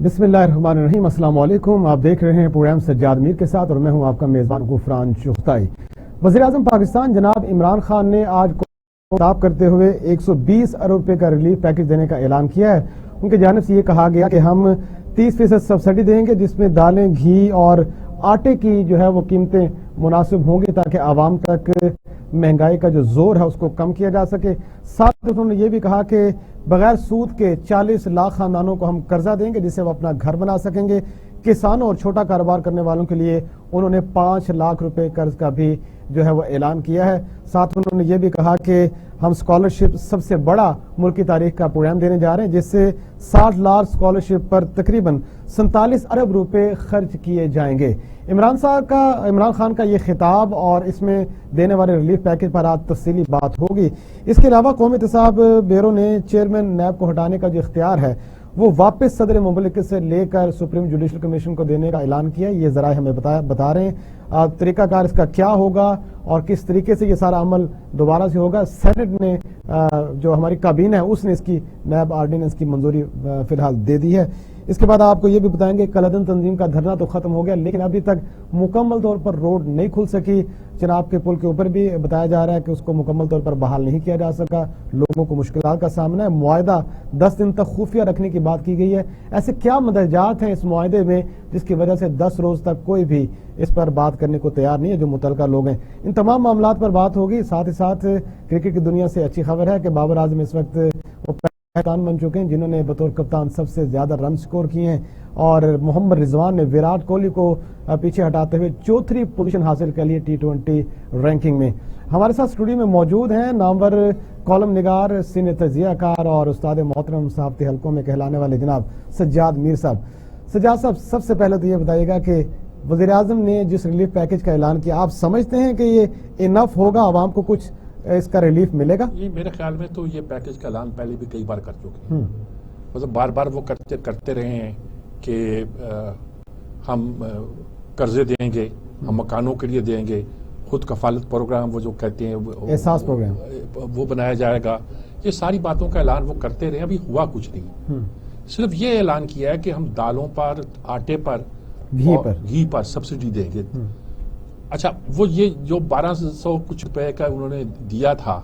بسم اللہ الرحمن الرحیم۔ السلام علیکم، آپ دیکھ رہے ہیں پروگرام سجاد میر کے ساتھ اور میں ہوں آپ کا میزبان غفران چغتائی۔ وزیر اعظم پاکستان جناب عمران خان نے آج خطاب کرتے ہوئے 120 ارب روپے کا ریلیف پیکج دینے کا اعلان کیا ہے۔ ان کی جانب سے یہ کہا گیا کہ ہم 30% سبسڈی دیں گے، جس میں دالیں، گھی اور آٹے کی جو ہے وہ قیمتیں مناسب ہوں گی تاکہ عوام تک مہنگائی کا جو زور ہے اس کو کم کیا جا سکے۔ ساتھ انہوں نے یہ بھی کہا کہ بغیر سود کے 40 لاکھ خاندانوں کو ہم قرضہ دیں گے جس سے وہ اپنا گھر بنا سکیں گے۔ کسانوں اور چھوٹا کاروبار کرنے والوں کے لیے انہوں نے 5 لاکھ روپے قرض کا بھی جو ہے وہ اعلان کیا ہے۔ ساتھ انہوں نے یہ بھی کہا کہ ہم اسکالرشپ سب سے بڑا ملک کی تاریخ کا پروگرام دینے جا رہے ہیں جس سے 60 لاکھ اسکالرشپ پر تقریباً 47 ارب روپے خرچ کیے جائیں گے۔ عمران خان کا یہ خطاب اور اس میں دینے والے ریلیف پیکج پر آج تفصیلی بات ہوگی۔ اس کے علاوہ قومی احتساب بیورو نے چیئرمین نیب کو ہٹانے کا جو اختیار ہے وہ واپس صدر مملکت سے لے کر سپریم جوڈیشل کمیشن کو دینے کا اعلان کیا ہے۔ یہ ذرائع ہمیں بتا رہے ہیں طریقہ کار اس کا کیا ہوگا اور کس طریقے سے یہ سارا عمل دوبارہ سے ہوگا۔ سینٹ نے جو ہماری کابینہ ہے اس نے اس کی نیب آرڈیننس کی منظوری فی الحال دے دی ہے۔ اس کے بعد آپ کو یہ بھی بتائیں گے کلدن تنظیم کا دھرنا تو ختم ہو گیا لیکن ابھی تک مکمل طور پر روڈ نہیں کھل سکی۔ چناب کے پل کے اوپر بھی بتایا جا رہا ہے کہ اس کو مکمل طور پر بحال نہیں کیا جا سکا، لوگوں کو مشکلات کا سامنا ہے۔ معاہدہ 10 دن تک خفیہ رکھنے کی بات کی گئی ہے۔ ایسے کیا مدرجات ہیں اس معاہدے میں جس کی وجہ سے 10 روز تک کوئی بھی اس پر بات کرنے کو تیار نہیں ہے جو متعلقہ لوگ ہیں؟ ان تمام معاملات پر بات ہوگی۔ ساتھ ہی ساتھ کرکٹ کی دنیا سے اچھی خبر ہے کہ بابر اعظم اس وقت کپتان بن چکے ہیں جنہوں نے بطور کپتان سب سے زیادہ رن سکور کیے ہیں اور محمد رضوان نے وراٹ کوہلی کو پیچھے ہٹاتے ہوئے 4تھی پوزیشن حاصل کر لی T20 رینکنگ میں۔ ہمارے ساتھ اسٹوڈیو میں موجود ہیں نامور کالم نگار، سینئر تجزیہ کار اور استاد محترم صحافتی حلقوں میں کہلانے والے جناب سجاد میر صاحب۔ سجاد صاحب، سب سے پہلے تو یہ بتائیے گا کہ وزیر اعظم نے جس ریلیف پیکج کا اعلان کیا آپ سمجھتے ہیں کہ یہ انف ہوگا، عوام کو کچھ اس کا ریلیف ملے گا؟ یہ میرے خیال میں تو یہ پیکج کا اعلان پہلے بھی کئی بار کر چکے ہیں، مطلب بار بار وہ کرتے رہے ہیں کہ ہم قرضے دیں گے، ہم مکانوں کے لیے دیں گے، خود کفالت پروگرام وہ جو کہتے ہیں احساس پروگرام وہ بنایا جائے گا۔ یہ ساری باتوں کا اعلان وہ کرتے رہے، ابھی ہوا کچھ نہیں۔ صرف یہ اعلان کیا ہے کہ ہم دالوں پر، آٹے پر، گھی پر سبسڈی دیں گے۔ اچھا، وہ یہ جو 1200 کچھ روپے کا انہوں نے دیا تھا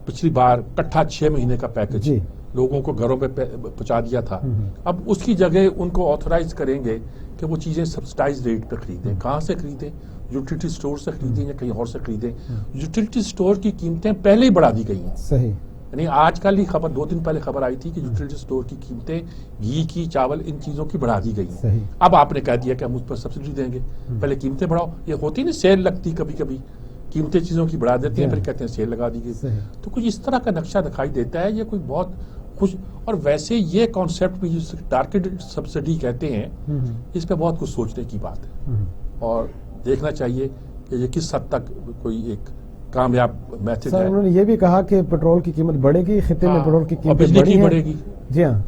پچھلی بار کٹھا 6 مہینے کا پیکج لوگوں کو گھروں پہ پہنچا دیا تھا، اب اس کی جگہ ان کو آتھورائز کریں گے کہ وہ چیزیں سبسڈائز ریٹ پہ خریدیں۔ کہاں سے خریدیں؟ یوٹیلیٹی سٹور سے خریدیں یا کہیں اور سے خریدیں؟ یوٹیلیٹی سٹور کی قیمتیں پہلے ہی بڑھا دی گئی ہیں۔ صحیح، یعنی آج کل ہی خبر 2 دن پہلے خبر آئی تھی کہ یوٹیلیٹی سٹور کی قیمتیں گھی کی، چاول، ان چیزوں کی بڑھا دی گئی ہیں۔ اب آپ نے کہہ دیا کہ ہم اس پر سبسڈی دیں گے، پہلے قیمتیں بڑھاؤ۔ یہ ہوتی نا سیل لگتی کبھی کبھی، قیمتیں چیزوں کی بڑھا دیتے ہیں پھر کہتے ہیں سیل لگا دی گئی۔ تو کچھ اس طرح کا نقشہ دکھائی دیتا ہے، یہ کوئی بہت خوش۔ اور ویسے یہ کانسیپٹ بھی جس ٹارگیٹڈ سبسڈی کہتے ہیں، اس پہ بہت کچھ سوچنے کی بات ہے اور دیکھنا چاہیے کہ یہ کس حد تک کوئی ایک کامیاب میتھڈ ہے۔ انہوں نے یہ بھی کہا کہ پیٹرول کی قیمت بڑھے گی، خطے میں پیٹرول کی قیمت بڑھے گی۔ جی ہاں،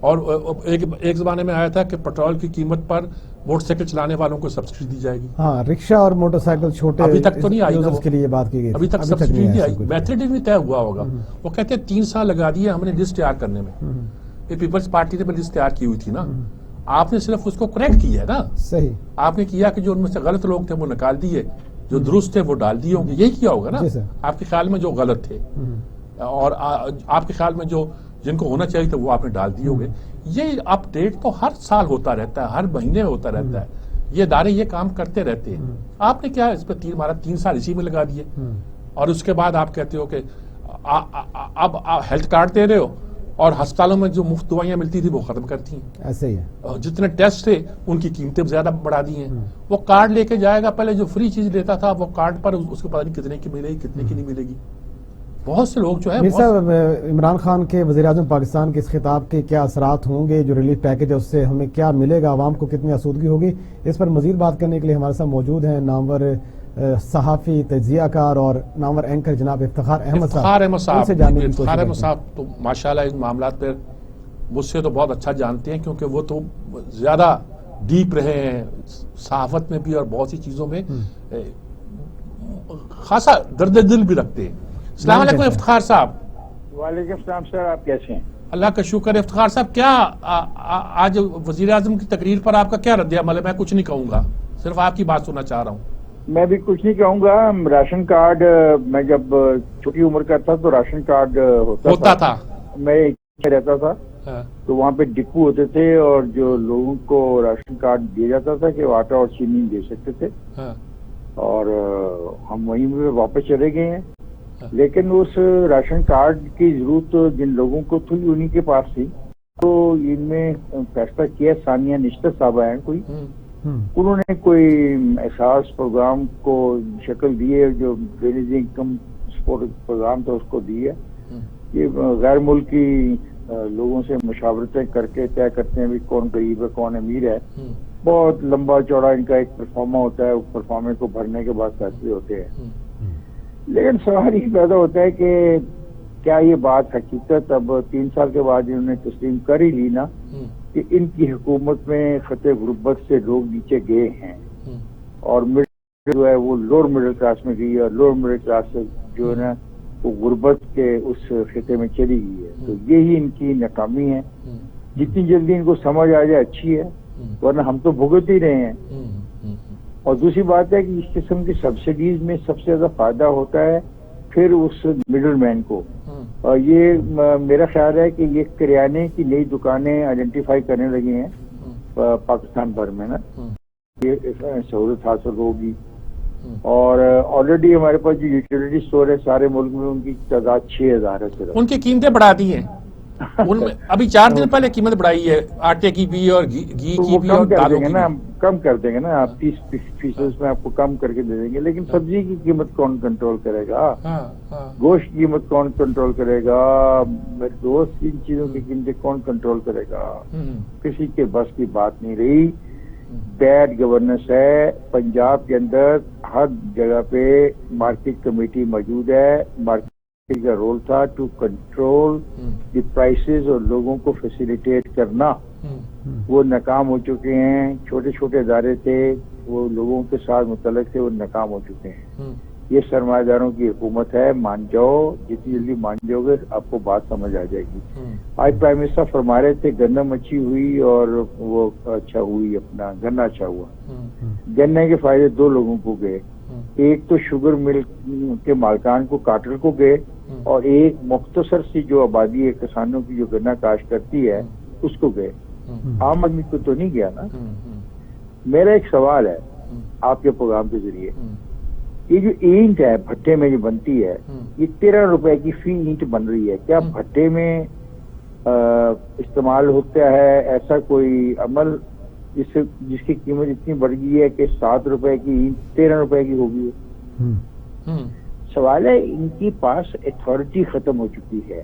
اور ایک زمانے میں آیا تھا کہ پیٹرول کی قیمت پر موٹر سائیکل چلانے والوں کو سبسڈی دی جائے گی۔ ہاں، رکشہ اور موٹر سائیکل چھوٹے ابھی تک تو نہیں آئی یوزرز کے لیے بات کی گئی، ابھی تک سبسڈی نہیں آئی، میتھڈ بھی طے ہوا ہوگا۔ وہ کہتے ہیں 3 سال لگا دیے ہم نے لسٹ تیار کرنے میں۔ یہ پیپلز پارٹی نے لسٹ تیار کی ہوئی تھی نا، آپ نے صرف اس کو کریکٹ کیا ہے نا۔ صحیح، آپ نے کیا کہ جو ان میں سے غلط لوگ تھے وہ نکال دیے، جو درست تھے وہ ڈال دیے ہوں گے، یہی کیا ہوگا نا آپ کے خیال میں جو غلط تھے، اور آپ کے خیال میں جو جن کو ہونا چاہیے تھا وہ آپ نے ڈال دیے ہوگے۔ یہ اپ ڈیٹ تو ہر سال ہوتا رہتا ہے، ہر مہینے ہوتا رہتا ہے، یہ ادارے یہ کام کرتے رہتے ہیں۔ آپ نے کیا اس پہ 3 سال اسی میں لگا دیے، اور اس کے بعد آپ کہتے ہو کہ اب ہیلتھ کارڈ دے رہے ہو اور ہسپتالوں میں جو مفت دوائیاں ملتی تھی وہ ختم کرتی ہیں۔ ایسے ہی ہے، جتنے ٹیسٹ تھے ان کی قیمتیں زیادہ بڑھا دی ہیں۔ وہ کارڈ لے کے جائے گا، پہلے جو فری چیز لیتا تھا وہ کارڈ پر اس کو پتہ نہیں کتنے کی ملے گی، کتنے کی نہیں ملے گی۔ بہت سے لوگ جو ہے عمران خان کے وزیر اعظم پاکستان کے اس خطاب کے کیا اثرات ہوں گے، جو ریلیف پیکج ہے اس سے ہمیں کیا ملے گا، عوام کو کتنی آسودگی ہوگی، اس پر مزید بات کرنے کے لیے ہمارے ساتھ موجود ہیں نامور صحافی، تجزیہ کار اور نامور اینکر جناب افتخار احمد صاحب تو ماشاءاللہ ان معاملات پہ مجھ سے تو بہت اچھا جانتے ہیں، کیونکہ وہ تو زیادہ ڈیپ رہے ہیں صحافت میں بھی اور بہت سی چیزوں میں خاصا درد دل بھی رکھتے ہیں۔ السلام علیکم افتخار صاحب۔ وعلیکم السلام سر، آپ کیسے ہیں؟ اللہ کا شکر ہے. افتخار صاحب, کیا آج وزیر اعظم کی تقریر پر آپ کا کیا رد عمل ہے؟ میں کچھ نہیں کہوں گا, صرف آپ کی بات سننا چاہ رہا ہوں. میں بھی کچھ نہیں کہوں گا. راشن کارڈ, میں جب چھوٹی عمر کا تھا تو راشن کارڈ ہوتا تھا. میں رہتا تھا تو وہاں پہ ڈپو ہوتے تھے, اور جو لوگوں کو راشن کارڈ دیا جاتا تھا کہ وہ آٹا اور چینی دے سکتے تھے, اور ہم وہیں پہ واپس چلے گئے ہیں. لیکن اس راشن کارڈ کی ضرورت جن لوگوں کو تھی انہی کے پاس تھی. تو ان میں فیصلہ کیا, ثانیہ نشتر صاحب ہیں کوئی, انہوں نے کوئی احساس پروگرام کو شکل دی ہے, جو بینظیر انکم سپورٹ پروگرام تھا اس کو دی ہے. یہ غیر ملکی لوگوں سے مشاورتیں کر کے طے کرتے ہیں بھی کون غریب ہے کون امیر ہے. بہت لمبا چوڑا ان کا ایک پرفارما ہوتا ہے, اس پرفارمے کو بھرنے کے بعد فیصلے ہوتے ہیں. لیکن سوال یہ پیدا ہوتا ہے کہ کیا یہ بات حقیقت اب 3 سال کے بعد انہوں نے تسلیم کر ہی لی نا کہ ان کی حکومت میں خطے غربت سے لوگ نیچے گئے ہیں, اور مڈل جو ہے وہ لوور مڈل کلاس میں گئی, اور لوور مڈل کلاس سے جو ہے نا وہ غربت کے اس خطے میں چلی گئی ہے. تو یہی ان کی ناکامی ہے. جتنی جلدی ان کو سمجھ آ جائے اچھی ہے, ورنہ ہم تو بھگت ہی رہے ہیں. اور دوسری بات ہے کہ اس قسم کی سبسڈیز میں سب سے زیادہ فائدہ ہوتا ہے پھر اس مڈل مین کو. اور یہ میرا خیال ہے کہ یہ کریانے کی نئی دکانیں آئیڈینٹیفائی کرنے لگے ہیں پاکستان بھر میں نا, یہ سہولت حاصل ہوگی. اور آلریڈی ہمارے پاس جو یوٹیلیٹی اسٹور ہے سارے ملک میں, ان کی تعداد 6000 ہے صرف. ان کی قیمتیں بڑھا دی ہیں. ان میں ابھی 4 دن پہلے قیمت بڑھائی ہے آٹے کی بھی اور گھی کی بھی اور دالوں کی بھی. کم کر دیں گے نا آپ, 30% میں آپ کو کم کر کے دے دیں گے. لیکن سبزی کی قیمت کون کنٹرول کرے گا؟ گوشت کی قیمت کون کنٹرول کرے گا؟ میرے دوست, ان چیزوں کی قیمتیں کون کنٹرول کرے گا؟ کسی کے بس کی بات نہیں رہی. بیڈ گورننس ہے. پنجاب کے اندر ہر جگہ پہ مارکیٹ کمیٹی موجود ہے. مارکیٹ کا رول تھا ٹو کنٹرول دی پرائسز اور لوگوں کو فیسیلیٹیٹ کرنا. وہ ناکام ہو چکے ہیں. چھوٹے چھوٹے ادارے تھے وہ لوگوں کے ساتھ متعلق تھے, وہ ناکام ہو چکے ہیں. یہ سرمایہ داروں کی حکومت ہے. مان جاؤ, جتنی جلدی مان جاؤ گے آپ کو بات سمجھ آ جائے گی. آج پرائم منسٹر فرما رہے تھے گندم اچھی ہوئی اور وہ اچھا ہوئی, اپنا گنا اچھا ہوا. گنے کے فائدے 2 لوگوں کو گئے. ایک تو شوگر مل کے مالکان کو, کاٹر کو گئے, اور ایک مختصر سی جو آبادی ہے کسانوں کی جو گنا کاشت کرتی ہے اس کو گئے. عام آدمی کو تو نہیں گیا نا. میرا ایک سوال ہے آپ کے پروگرام کے ذریعے, یہ جو اینٹ ہے بھٹے میں جو بنتی ہے, یہ 13 روپے کی فی اینٹ بن رہی ہے. کیا بھٹے میں استعمال ہوتا ہے ایسا کوئی عمل جس کی قیمت اتنی بڑھ گئی ہے کہ 7 روپے کی اینٹ 13 روپے کی ہوگی؟ سوال ہے ان کی پاس اتھارٹی ختم ہو چکی ہے.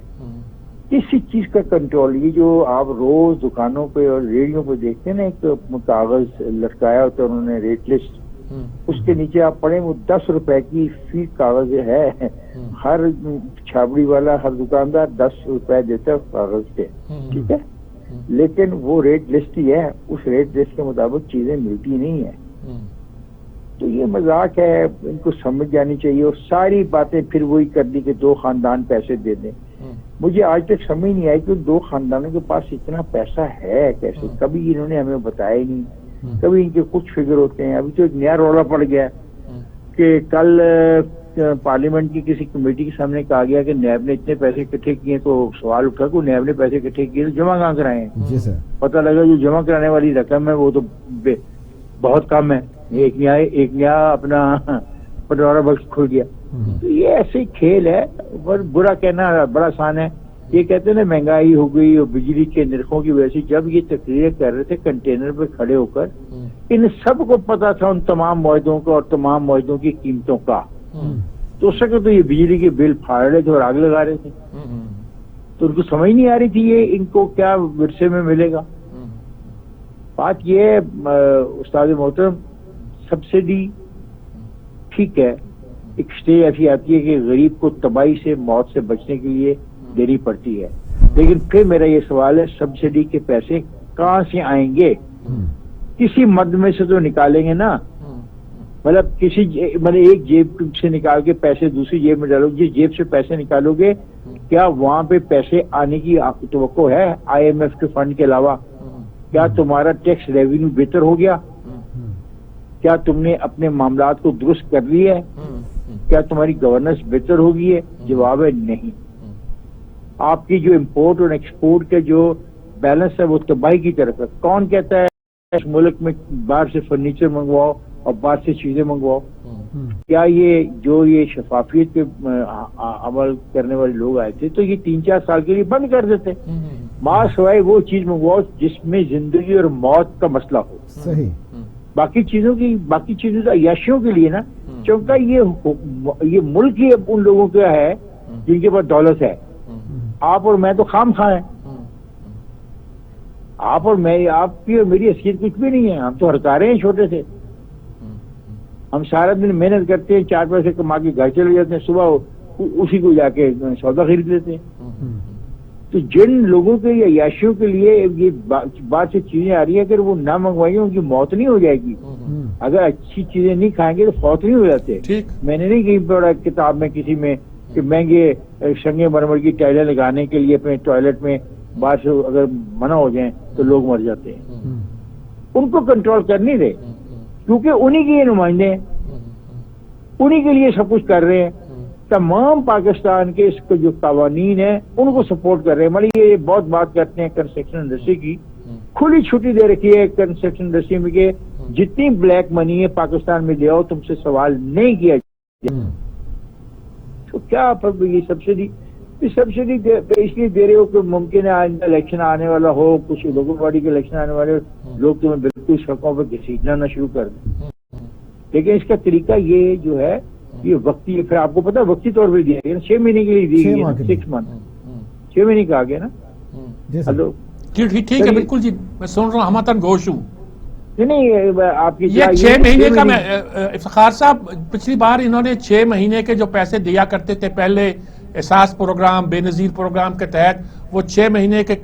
کسی چیز کا کنٹرول, یہ جو آپ روز دکانوں پہ اور ریڑھیوں پہ دیکھتے ہیں نا, ایک کاغذ لٹکایا ہوتا ہے انہوں نے, ریٹ لسٹ, اس کے نیچے آپ پڑھیں وہ 10 روپے کی فی کاغذ ہے. ہر چھابڑی والا, ہر دکاندار 10 روپے دیتا ہے کاغذ پہ, ٹھیک ہے, لیکن وہ ریٹ لسٹ ہی ہے. اس ریٹ لسٹ کے مطابق چیزیں ملتی نہیں ہیں. تو یہ مذاق ہے, ان کو سمجھ جانی چاہیے. اور ساری باتیں پھر وہی کر دی کہ 2 خاندان پیسے دے دیں. مجھے آج تک سمجھ نہیں آئی کہ 2 خاندانوں کے پاس اتنا پیسہ ہے کیسے. کبھی انہوں نے ہمیں بتایا ہی نہیں. کبھی ان کے کچھ فگر ہوتے ہیں. ابھی تو ایک نیا رولا پڑ گیا کہ کل پارلیمنٹ کی کسی کمیٹی کے سامنے کہا گیا کہ نیب نے اتنے پیسے اکٹھے کیے, تو سوال اٹھا کہ نیب نے پیسے اکٹھے کیے تو جمع کہاں کرائے ہیں؟ پتہ لگا جو جمع کرانے والی رقم ہے وہ تو بہت کم ہے. ایک نیا اپنا پٹوارا بخش کھل گیا. تو یہ ایسے کھیل ہے. برا کہنا بڑا آسان ہے. یہ کہتے ہیں نا مہنگائی ہو گئی اور بجلی کے نرخوں کی وجہ سے. جب یہ تقریریں کر رہے تھے کنٹینر پہ کھڑے ہو کر, ان سب کو پتا تھا ان تمام معاہدوں کا اور تمام معاہدوں کی قیمتوں کا. تو اس وقت تو یہ بجلی کے بل پھاڑ رہے تھے اور آگ لگا رہے تھے. تو ان کو سمجھ نہیں آ رہی تھی یہ ان کو کیا ورثے میں ملے گا. بات یہ استاد محترم, سبسڈی ٹھیک ہے, ایک اسٹیج ایسی آتی ہے کہ غریب کو تباہی سے, موت سے بچنے کے لیے دینی پڑتی ہے. لیکن پھر میرا یہ سوال ہے سبسڈی کے پیسے کہاں سے آئیں گے؟ کسی مد میں سے تو نکالیں گے نا. مطلب ایک جیب سے نکال کے پیسے دوسری جیب میں ڈالو. جس جیب سے پیسے نکالو گے کیا وہاں پہ پیسے آنے کی آپ کو توقع ہے IMF کے فنڈ کے علاوہ؟ کیا تمہارا ٹیکس ریونیو بہتر ہو گیا؟ کیا تم نے اپنے معاملات کو درست کر لی ہے؟ کیا تمہاری گورننس بہتر ہوگی ہے؟ جواب ہے نہیں. آپ کی جو امپورٹ اور ایکسپورٹ کا جو بیلنس ہے وہ تباہی کی طرف ہے. کون کہتا ہے اس ملک میں باہر سے فرنیچر منگواؤ اور باہر سے چیزیں منگواؤ؟ کیا یہ شفافیت پہ عمل کرنے والے لوگ آئے تھے تو یہ 3-4 سال کے لیے بند کر دیتے. ماں سوائے وہ چیز منگواؤ جس میں زندگی اور موت کا مسئلہ ہو. صحیح. باقی چیزوں تو عیاشیوں کے لیے نا، چونکہ یہ ملک ہی ان لوگوں کا ہے جن کے پاس دولت ہے. آپ اور میں تو خام خواہ ہیں. آپ اور میں، آپ کی اور میری حیثیت کچھ بھی نہیں ہے. ہم تو ہرکارے ہیں چھوٹے سے. ہم سارا دن محنت کرتے ہیں، 4 پیسے کما کے گھر چلے جاتے ہیں، صبح اسی کو جا کے سودا خرید لیتے ہیں. تو جن لوگوں کے یا عیاشیوں کے لیے یہ بات سے چیزیں آ رہی ہیں، اگر وہ نہ منگوائیں ان کی موت نہیں ہو جائے گی. اگر اچھی چیزیں نہیں کھائیں گے تو فوت نہیں ہو جاتے. میں نے نہیں کہیں پڑھا کتاب میں کسی میں کہ مہنگے سنگ مرمر کی ٹائلیں لگانے کے لیے اپنے ٹوائلٹ میں باہر سے اگر منع ہو جائیں تو لوگ مر جاتے ہیں. ان کو کنٹرول کر نہیں رہے کیونکہ انہی کے یہ نمائندے ہیں، انہی کے لیے سب کچھ کر رہے ہیں. تمام پاکستان کے اس کے جو قوانین ہیں ان کو سپورٹ کر رہے ہیں. مطلب یہ بہت بات کرتے ہیں کنسٹرکشن انڈسٹری کی، کھلی چھٹی دے رکھی ہے کنسٹرکشن انڈسٹری میں کہ جتنی بلیک منی ہے پاکستان میں لے آؤ، تم سے سوال نہیں کیا جائے. تو کیا یہ سبسڈی اس لیے دے رہے ہو کہ ممکن ہے آئندہ الیکشن آنے والا ہو، کچھ لوگوں پارٹی کے الیکشن آنے والے لوگ تمہیں بالکل سڑکوں پہ گھسیٹنا نہ شروع کر دیں. لیکن اس کا طریقہ یہ جو ہے یہ وقتی ہے. پھر آپ کو پتا وقتی طور پہ دیا گیا نا، 6 مہینے کے لیے دی گئی ہے. 6 منتھ 6 مہینے کا آ گیا نا. ہلو ٹھیک ہے بالکل جی، میں سن رہا ہوں. ہماتن گوش ہوں. نہیں آپ کی یہ 6 مہینے کا میں افتخار صاحب پچھلی بار انہوں نے 6 مہینے کے جو پیسے دیا کرتے تھے پہلے احساس پروگرام بے نظیر پروگرام کے تحت، وہ 6 مہینے کے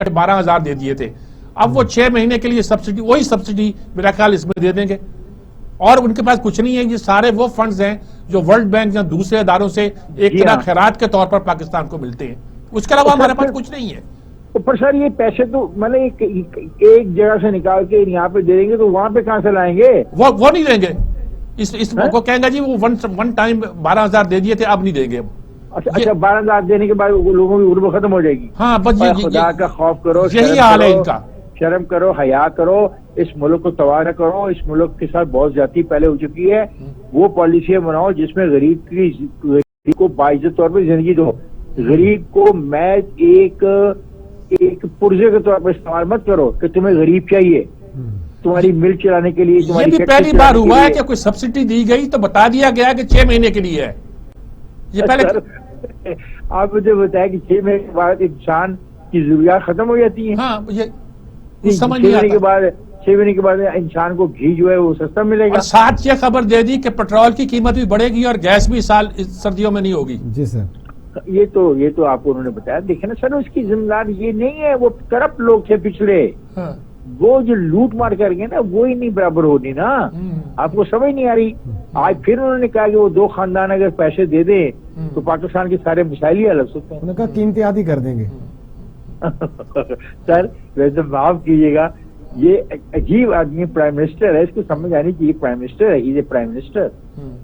12,000 دے دیے تھے. اب وہ 6 مہینے کے لیے سبسڈی، وہی سبسڈی میرا خیال اس میں دے دیں گے. اور ان کے پاس کچھ نہیں ہے. یہ سارے وہ فنڈز ہیں جو ورلڈ بینک یا دوسرے اداروں سے ایک طرح خیرات کے طور پر پاکستان کو ملتے ہیں. اس کے علاوہ ہمارے پاس کچھ نہیں ہے. پر سر یہ پیسے تو مطلب ایک جگہ سے نکال کے یہاں پہ دے دیں گے تو وہاں پہ کہاں سے لائیں گے؟ وہ نہیں دیں گے. اس کو کہیں گے جی وہ ون ٹائم 12,000 دے دیے تھے، اب نہیں دیں گے. اچھا 12,000 دینے کے بعد لوگوں کی غربت ختم ہو جائے گی. ہاں بس خدا کا خوف کرو، یہی حال ہے ان کا. شرم کرو، حیا کرو. اس ملک کو تباہ نہ کرو. اس ملک کے ساتھ بہت زیادتی پہلے ہو چکی ہے. وہ پالیسیاں بناؤ جس میں غریب کو باعزت طور پہ زندگی دو. غریب کو میں ایک پرزے کے طور پر استعمال مت کرو کہ تمہیں غریب چاہیے تمہاری مل چلانے کے لیے. یہ بھی پہلی بار ہوا ہے کہ کوئی سبسڈی دی گئی تو بتا دیا گیا کہ 6 مہینے کے لیے ہے. یہ پہلے آپ مجھے بتایا کہ 6 مہینے کے بعد انسان کی ضروریات ختم ہو جاتی ہیں. ہاں یہ 6 مہینے کے بعد انسان کو گھی جو ہے وہ سستا ملے گا. اور ساتھ یہ خبر دے دی کہ پیٹرول کی قیمت بھی بڑھے گی اور گیس بھی سردیوں میں نہیں ہوگی. جی سر. یہ تو آپ کو انہوں نے بتایا. دیکھیں نا سر، اس کی ذمہ دار یہ نہیں ہے. وہ کرپٹ لوگ تھے پچھلے، وہ جو لوٹ مار کر گئے نا وہی نہیں برابر ہونی نا. آپ کو سمجھ نہیں آ رہی. آج پھر انہوں نے کہا کہ وہ 2 خاندان اگر پیسے دے دیں تو پاکستان کے سارے مسائل ہی الگ سکتے ہیں. انہوں نے کہا قیمتی عادی کر دیں گے. سر معاف کیجیے گا، یہ عجیب آدمی پرائم منسٹر ہے. اس کو سمجھ آنی چاہیے پرائم منسٹر ہے. یہ پرائم منسٹر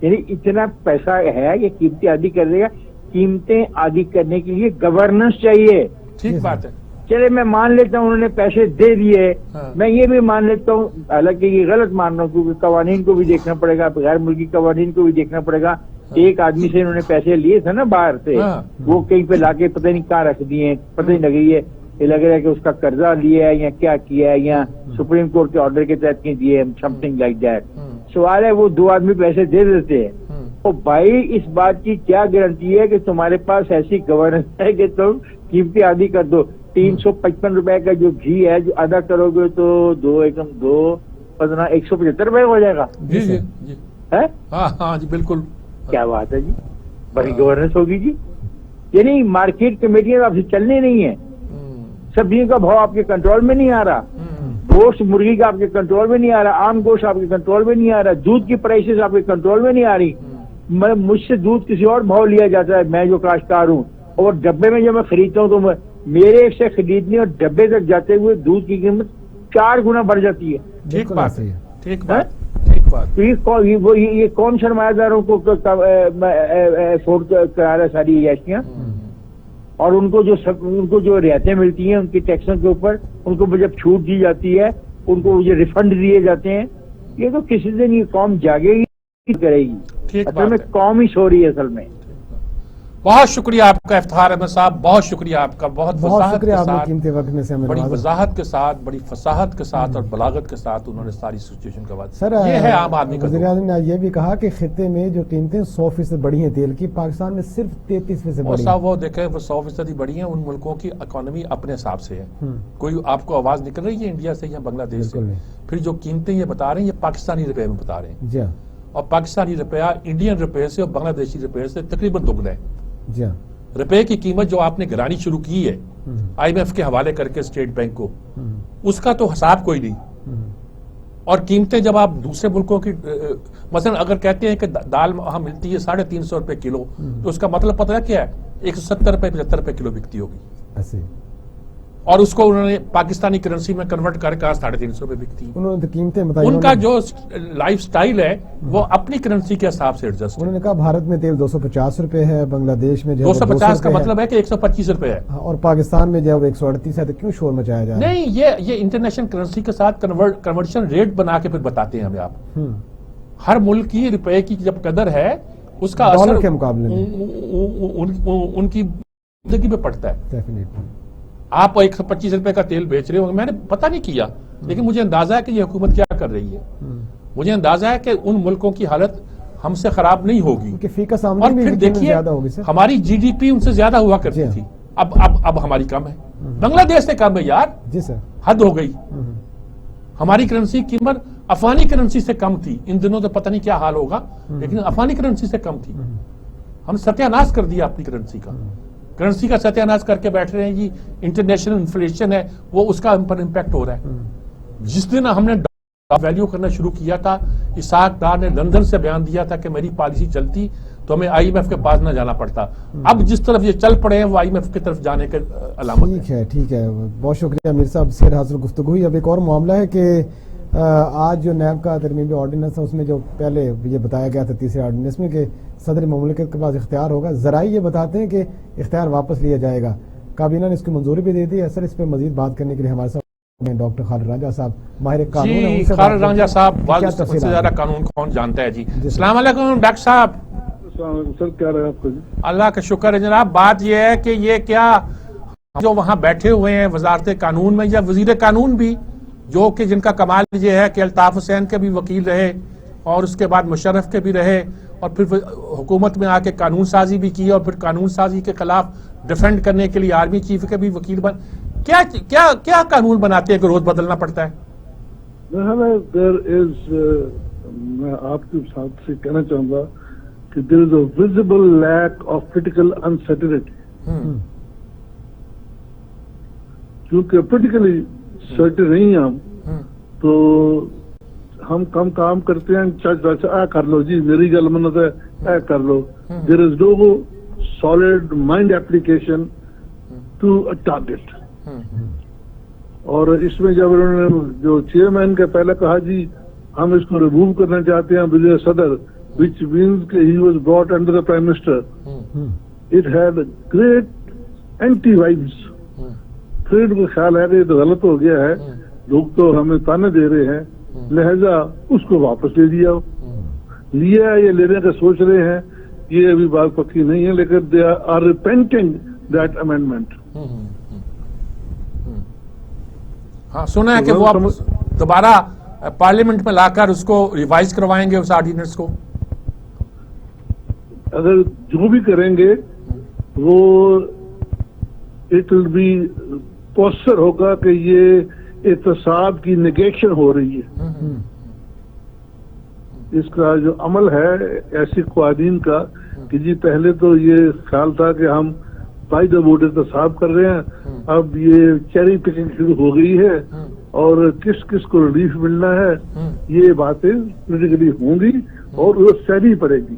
یعنی اتنا پیسہ ہے یہ قیمتی عادی کر دے گا. قیمتیں عادی کرنے کے لیے گورننس چاہیے. ٹھیک بات ہے. چلے میں مان لیتا ہوں انہوں نے پیسے دے دیے. میں یہ بھی مان لیتا ہوں، حالانکہ یہ غلط مان رہا ہوں کیونکہ قوانین کو بھی دیکھنا پڑے گا، غیر ملکی قوانین کو بھی دیکھنا پڑے گا. ایک آدمی سے انہوں نے پیسے لیے تھے نا باہر سے، وہ کہیں پہ لا کے پتہ نہیں کہاں رکھ دیے، پتہ نہیں لگ رہی ہے. یہ لگ رہا ہے کہ اس کا قرضہ لیا ہے یا کیا کیا ہے یا سپریم کورٹ کے آرڈر کے تحت کہیں دیے، سم تھنگ لائک دیٹ. سوال ہے وہ 2 آدمی پیسے دے دیتے ہیں. اور بھائی اس بات کی کیا گارنٹی ہے کہ تمہارے پاس ایسی گورننس ہے کہ تم قیمتی عادی کر دو؟ 355 روپے کا جو گھی ہے جو ادا کرو گے تو 175 روپے ہو جائے گا. جی جی جی ہاں جی بالکل. کیا بات ہے جی، بڑی گورننس ہوگی جی. یعنی مارکیٹ کمیٹیاں آپ سے چلنی نہیں ہے. سبزیوں کا بھاؤ آپ کے کنٹرول میں نہیں آ رہا، گوشت مرغی کا آپ کے کنٹرول میں نہیں آ رہا، عام گوشت آپ کے کنٹرول میں نہیں آ رہا، دودھ کی پرائسز آپ کے کنٹرول میں نہیں آ رہی. مجھ سے دودھ کسی اور بھاؤ لیا جاتا ہے، میں جو کاشتکار ہوں اور ڈبے میں جب میں خریدتا ہوں تو میرے سے خریدنے اور ڈبے تک جاتے ہوئے دودھ کی قیمت 4 گنا بڑھ جاتی ہے. ٹھیک بات ہے, ٹھیک بات. یہ کون سرمایہ داروں کو افورڈ کرا رہا ہے ساری عیاشیاں؟ اور ان کو جو رعایتیں ملتی ہیں ان کے ٹیکسوں کے اوپر, ان کو جب چھوٹ دی جاتی ہے, ان کو جو ریفنڈ دیے جاتے ہیں, یہ تو کسی دن یہ قوم جاگے گی, کرے گی. اصل میں قوم ہی سو رہی ہے اصل میں. بہت شکریہ آپ کا افتخار احمد صاحب, بہت شکریہ آپ کا, بہت وضاحت کے ساتھ, قیمتی وقت میں سے بڑی وضاحت کے ساتھ, بڑی فصاحت کے ساتھ اور بلاغت کے ساتھ انہوں نے ساری سچویشن کا بات. سر یہ ہے عام آدمی کا. وزیر اعظم نے یہ بھی کہا کہ خطے میں جو قیمتیں 100% بڑھی ہیں تیل کی, پاکستان میں صرف 33% بڑھی ہیں. وہ دیکھیں وہ 100% بڑھی ہیں. ان ملکوں کی اکانومی اپنے حساب سے ہے, کوئی آپ کو آواز نکل رہی ہے انڈیا سے یا بنگلہ دیش سے. پھر جو قیمتیں یہ بتا رہے ہیں یہ پاکستانی روپے میں بتا رہے ہیں. جی, اور پاکستانی روپیہ انڈین روپے سے اور بنگلہ دیشی روپے سے تقریباً دگنا ہے. جی, روپے کی قیمت جو آپ نے گرانی شروع کی ہے آئی ایم ایف کے حوالے کر کے اسٹیٹ بینک کو, اس کا تو حساب کوئی نہیں. اور قیمتیں جب آپ دوسرے ملکوں کی, مثلا اگر کہتے ہیں کہ دال وہاں ملتی ہے 350 روپے کلو, تو اس کا مطلب پتہ ہے کیا ہے, 170 روپے 75 روپے کلو بکتی ہوگی. اور اس کو انہوں نے پاکستانی کرنسی میں کنورٹ کر کے 350 روپے بکتی ہے. انہوں نے قیمتیں بتائی. ان کا جو لائف سٹائل ہے وہ اپنی کرنسی کے حساب سے ایڈجسٹ. انہوں نے کہا بھارت میں تیل 250 روپے ہے, بنگلہ دیش میں 250 کا مطلب ہے کہ 125 روپے ہے, اور پاکستان میں جو 138 ہے, تو کیوں شور مچایا جا رہا ہے؟ نہیں, یہ انٹرنیشنل کرنسی کے ساتھ کنورشن ریٹ بنا کے پھر بتاتے ہیں ہمیں آپ. ہر ملک کی روپے کی جب قدر ہے اس کا ڈالر کے مقابلے میں ان کی زندگی پہ پڑتا ہے. ڈیفینیٹلی. آپ 125 روپے کا تیل بیچ رہے ہوں, میں نے پتہ نہیں کیا, لیکن مجھے اندازہ ہے کہ یہ حکومت کیا کر رہی ہے. مجھے اندازہ ہے کہ ان ملکوں کی حالت ہم سے خراب نہیں ہوگی. اور پھر دیکھیے ہماری جی ڈی پی ان سے زیادہ ہوا کرتی تھی, اب ہماری کم ہے. بنگلہ دیش سے کم ہے یار. جی سر, حد ہو گئی. ہماری کرنسی قیمت افغانی کرنسی سے کم تھی. ان دنوں تو پتہ نہیں کیا حال ہوگا, لیکن افغانی کرنسی سے کم تھی. ہم ستیہ ناش کر دیا اپنی کرنسی کا ستیہ ناش کر کے بیٹھ رہے ہیں جی. انٹرنیشنل انفلیشن ہے وہ, اس کا ہم پر امپیکٹ ہو رہا ہے. جس دن ہم نے ویلیو کرنا شروع کیا تھا, اسحاق ڈار نے لندن سے بیان دیا تھا کہ میری پالیسی چلتی تو ہمیں آئی ایم ایف کے پاس نہ جانا پڑتا. اب جس طرف یہ چل پڑے ہیں وہ آئی ایم ایف کی طرف جانے کے علامت ہے. ٹھیک ہے, بہت شکریہ میر صاحب, سیر حاصل گفتگو ہوئی. اب ایک اور معاملہ ہے کہ آج جو نیب کا ترمیمی آرڈیننس ہے اس میں جو پہلے یہ بتایا گیا تھا تیسرے آرڈیننس میں کہ صدر مملکت کے پاس اختیار ہوگا, ذرائع یہ بتاتے ہیں کہ اختیار واپس لیا جائے گا. کابینہ نے اس کی منظوری بھی دے دی ہے. سر اس پہ مزید بات کرنے کے لیے ہمارے ساتھ ڈاکٹر خالد رانجھا صاحب, ماہر قانون ہیں. جی خالد رانجھا صاحب, سب سے زیادہ قانون کون جانتا ہے جی. السلام علیکم ڈاکٹر صاحب. سر کیا رہا ہے آپ کو؟ اللہ کا شکر ہے جناب. بات یہ ہے کہ یہ کیا جو وہاں بیٹھے ہوئے ہیں وزارت قانون میں یا وزیر قانون بھی, جو کہ جن کا کمال یہ ہے کہ الطاف حسین کے بھی وکیل رہے اور اس کے بعد مشرف کے بھی رہے, اور پھر حکومت میں آ کے قانون سازی بھی کی, اور پھر قانون سازی کے خلاف ڈیفینڈ کرنے کے لیے آرمی چیف کے بھی وکیل بن, کیا قانون بناتے ہیں کہ روز بدلنا پڑتا ہے؟ میں آپ کے ساتھ سے کہنا چاہوں گا کہ there is a visible lack of political uncertainty. کیونکہ پولیٹیکلی سرٹن نہیں ہم, تو ہم کم کام کرتے ہیں, اے کر لو جی میری گل منت ہے, اے کر لو. There is no solid mind application to a target. اور اس میں جب انہوں نے جو چیئرمین کا پہلے کہا جی ہم اس کو ریموو کرنا چاہتے ہیں وزیر صدر, which means کہ he was brought under the Prime Minister. It had great anti-vibes. پھر ان کو خیال ہے کہ یہ تو غلط ہو گیا ہے, لوگ تو ہمیں تانے دے رہے ہیں, لہذا اس کو واپس لے لیا. یہ لینے کا سوچ رہے ہیں, یہ ابھی بات پکی نہیں ہے, لیکن they are repenting that amendment. ہاں سنا ہے کہ وہ اب دوبارہ پارلیمنٹ میں لا کر اس کو ریوائز کروائیں گے اس آرڈیننس کو. اگر جو بھی کریں گے وہ اٹ ول بی پوسچر ہوگا کہ یہ احتساب کی نیگیشن ہو رہی ہے. اس کا جو عمل ہے ایسی قوانین کا کہ جی پہلے تو یہ خیال تھا کہ ہم بائی دا بورڈ احتساب کر رہے ہیں, اب یہ چیری پکنگ شروع ہو گئی ہے, اور کس کس کو ریلیف ملنا ہے, یہ باتیں پولیٹیکلی ہوں گی اور وہ سہنی پڑے گی.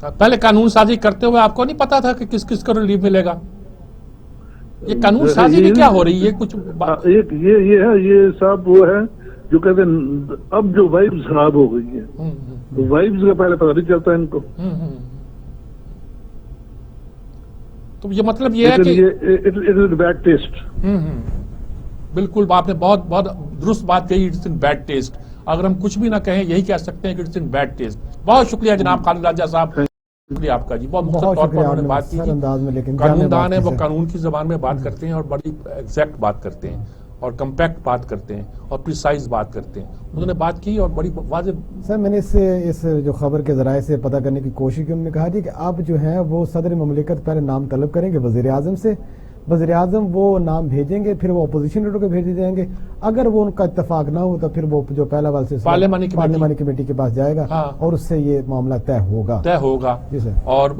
پہلے قانون سازی کرتے ہوئے آپ کو نہیں پتا تھا کہ کس کس کو ریلیف ملے گا؟ یہ قانون سازی بھی کیا ہو رہی ہے؟ کچھ ایک یہ ہے، یہ صاحب وہ ہے جو کہتے ہیں اب جو وائبز خراب ہو گئی ہے، وائبز کا پہلے پتہ نہیں چلتا ان کو. تو یہ مطلب یہ ہے کہ بیڈ ٹیسٹ. بالکل آپ نے بہت بہت درست بات کہی، اٹس ان بیڈ ٹیسٹ. اگر ہم کچھ بھی نہ کہیں یہی کہہ سکتے ہیں کہ اٹس ان بیڈ ٹیسٹ. بہت شکریہ جناب خالد راجہ صاحب، شکریہ آپ کا جی. بہت مختصر طور پر انہوں نے بات کی تھی. قانون دان ہیں، وہ قانون کی زبان میں بات کرتے ہیں اور بڑی ایگزیکٹ بات کرتے ہیں اور کمپیکٹ بات کرتے ہیں اور پریسائز بات کرتے ہیں. انہوں نے بات کی اور بڑی واضح. سر میں نے اس جو خبر کے ذرائع سے پتہ کرنے کی کوشش کی. انہوں نے کہا جی کہ اب جو ہے وہ صدر مملکت پہلے نام طلب کریں گے وزیر اعظم سے، وزیر اعظم وہ نام بھیجیں گے، پھر وہ اپوزیشن لیڈر کو بھیجے جائیں گے. اگر وہ ان کا اتفاق نہ ہو تو پھر وہ جو پہلا والا پارلیمانی کمیٹی کے پاس جائے گا اور اس سے یہ معاملہ طے ہوگا. جی سر. اور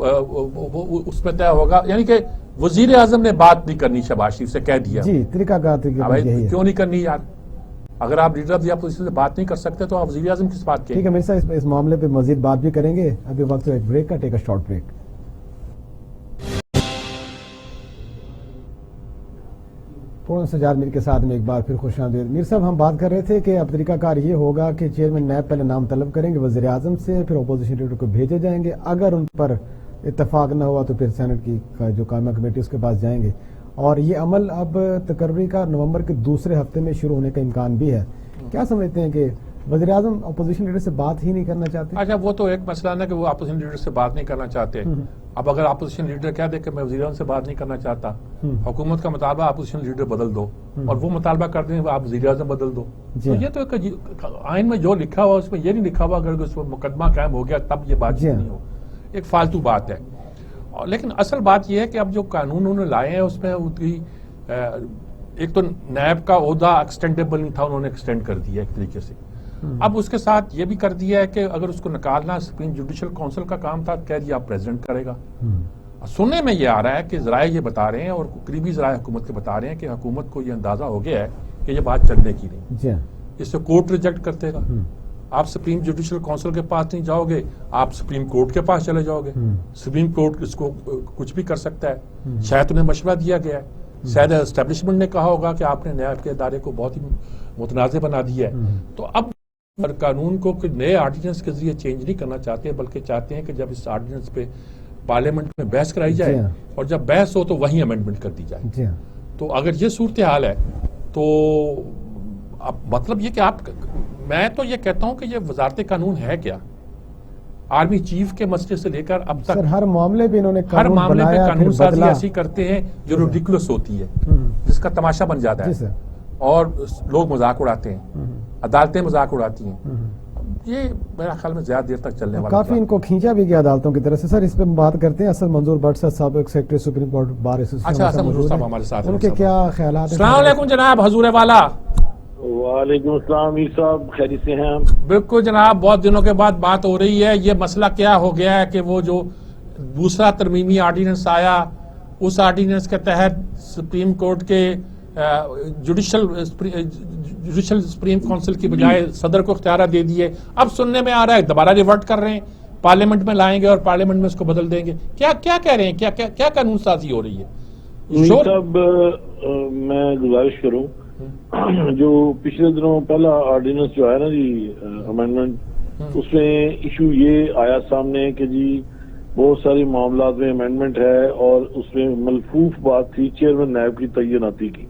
اس میں طے ہوگا، یعنی کہ وزیر اعظم نے بات نہیں کرنی شہباز شریف سے، کہہ دیا. جی طریقہ کار کیوں نہیں کرنی یار؟ اگر آپ لیڈر آف دی اپوزیشن سے بات نہیں کر سکتے تو آپ وزیر اعظم کس بات کے؟ ٹھیک ہے میرے صاحب، اس معاملے پہ مزید بات بھی کریں گے. ابھی وقت ایک بریک کا، ٹیک اے شارٹ بریک. سجاد میر کے ساتھ میں ایک بار پھر خوش آمدید. میر صاحب ہم بات کر رہے تھے کہ اب طریقہ کار یہ ہوگا کہ چیئرمین نیب پہلے نام طلب کریں گے وزیر اعظم سے، پھر اپوزیشن لیڈر کو بھیجے جائیں گے. اگر ان پر اتفاق نہ ہوا تو پھر سینٹ کی جو قائمہ کمیٹی اس کے پاس جائیں گے. اور یہ عمل اب تقرری کا نومبر کے دوسرے ہفتے میں شروع ہونے کا امکان بھی ہے. کیا سمجھتے ہیں کہ وزیر اعظم اپوزیشن لیڈر سے بات ہی نہیں کرنا چاہتے؟ اچھا وہ تو ایک مسئلہ نا کہ وہ اپوزیشن لیڈر سے بات نہیں کرنا چاہتے. اب اگر اپوزیشن لیڈر کہہ دے کہ میں وزیر اعظم سے بات نہیں کرنا چاہتا، حکومت کا مطالبہ اپوزیشن لیڈر بدل دو، اور وہ مطالبہ کر دیں آپ وزیر اعظم بدل دو. تو یہ تو آئین میں جو لکھا ہوا اس میں یہ نہیں لکھا ہوا اگر اس میں مقدمہ قائم ہو گیا تب یہ بات نہیں ہو. ایک فالتو بات ہے. لیکن اصل بات یہ ہے کہ اب جو قانون انہوں نے لائے ہیں اس میں ایک تو نیب کا عہدہ ایکسٹینڈیبل نہیں تھا، انہوں نے ایکسٹینڈ کر دیا ایک طریقے سے. اب اس کے ساتھ یہ بھی کر دیا ہے کہ اگر اس کو نکالنا سپریم جوڈیشل کونسل کا کام تھا، کہہ دیا پریزیڈنٹ کرے گا. سننے میں یہ آ رہا ہے کہ ذرائع یہ بتا رہے ہیں اور قریبی ذرائع حکومت کے بتا رہے ہیں کہ حکومت کو یہ اندازہ ہو گیا ہے کہ یہ بات چلنے کی نہیں، اس سے کورٹ ریجیکٹ کر دے گا. آپ سپریم جوڈیشل کونسل کے پاس نہیں جاؤ گے، آپ سپریم کورٹ کے پاس چلے جاؤ گے. سپریم کورٹ اس کو کچھ بھی کر سکتا ہے. شاید انہیں مشورہ دیا گیا ہے، شاید اسٹیبلشمنٹ نے کہا ہوگا کہ آپ نے نیب کے ادارے کو بہت ہی متنازع بنا دیا ہے. تو اب قانون کو نئے آرڈیننس کے ذریعے چینج نہیں کرنا چاہتے، بلکہ چاہتے ہیں کہ جب اس آرڈیننس پہ پارلیمنٹ میں بحث کرائی جائے اور جب بحث ہو تو وہیں امینڈمنٹ کر دی جائے. تو اگر یہ صورتحال ہے تو اب مطلب یہ کہ میں تو یہ کہتا ہوں کہ یہ وزارت قانون ہے کیا؟ آرمی چیف کے مسئلے سے لے کر اب تک ہر معاملے پہ انہوں نے ہر معاملے پہ قانون سازی ایسی کرتے ہیں جو ریڈیکولس ہوتی ہے، جس کا تماشا بن جاتا ہے اور لوگ مذاق اڑاتے ہیں، عدالتیں مذاق اڑاتی ہیں. یہ میرا خیال میں زیادہ دیر تک چلنے والا کافی ان کو کھینچا بھی گیا عدالتوں کی طرف سے. سر اس پہ بات کرتے ہیں. اسد منظور بٹ صاحب سابق سیکرٹری سپریم کورٹ بار ایسوسی ایشن. اچھا اسد منظور صاحب ہمارے ساتھ ہیں، ان کے کیا خیالات ہیں؟ السلام علیکم جناب حضور والا. وعلیکم السلام میر صاحب، خیریت سے ہیں؟ بالکل جناب، بہت دنوں کے بعد بات ہو رہی ہے. یہ مسئلہ کیا ہو گیا ہے کہ وہ جو دوسرا ترمیمی آرڈیننس آیا اس آرڈیننس کے تحت سپریم کورٹ کے جوڈیشل سپریم کونسل کی بجائے صدر کو اختیارات دے دیے. اب سننے میں آ رہا ہے دوبارہ ریورٹ کر رہے ہیں، پارلیمنٹ میں لائیں گے اور پارلیمنٹ میں اس کو بدل دیں گے. کیا کہہ رہے ہیں؟ کیا قانون سازی ہو رہی ہے؟ صاحب میں گزارش کروں، جو پچھلے دنوں پہلا آرڈیننس جو آیا نا جی امینڈمنٹ، اس میں ایشو یہ آیا سامنے کہ جی بہت ساری معاملات میں امینڈمنٹ ہے اور اس میں ملفوف بات تھی چیئرمین نیب کی تعیناتی کی.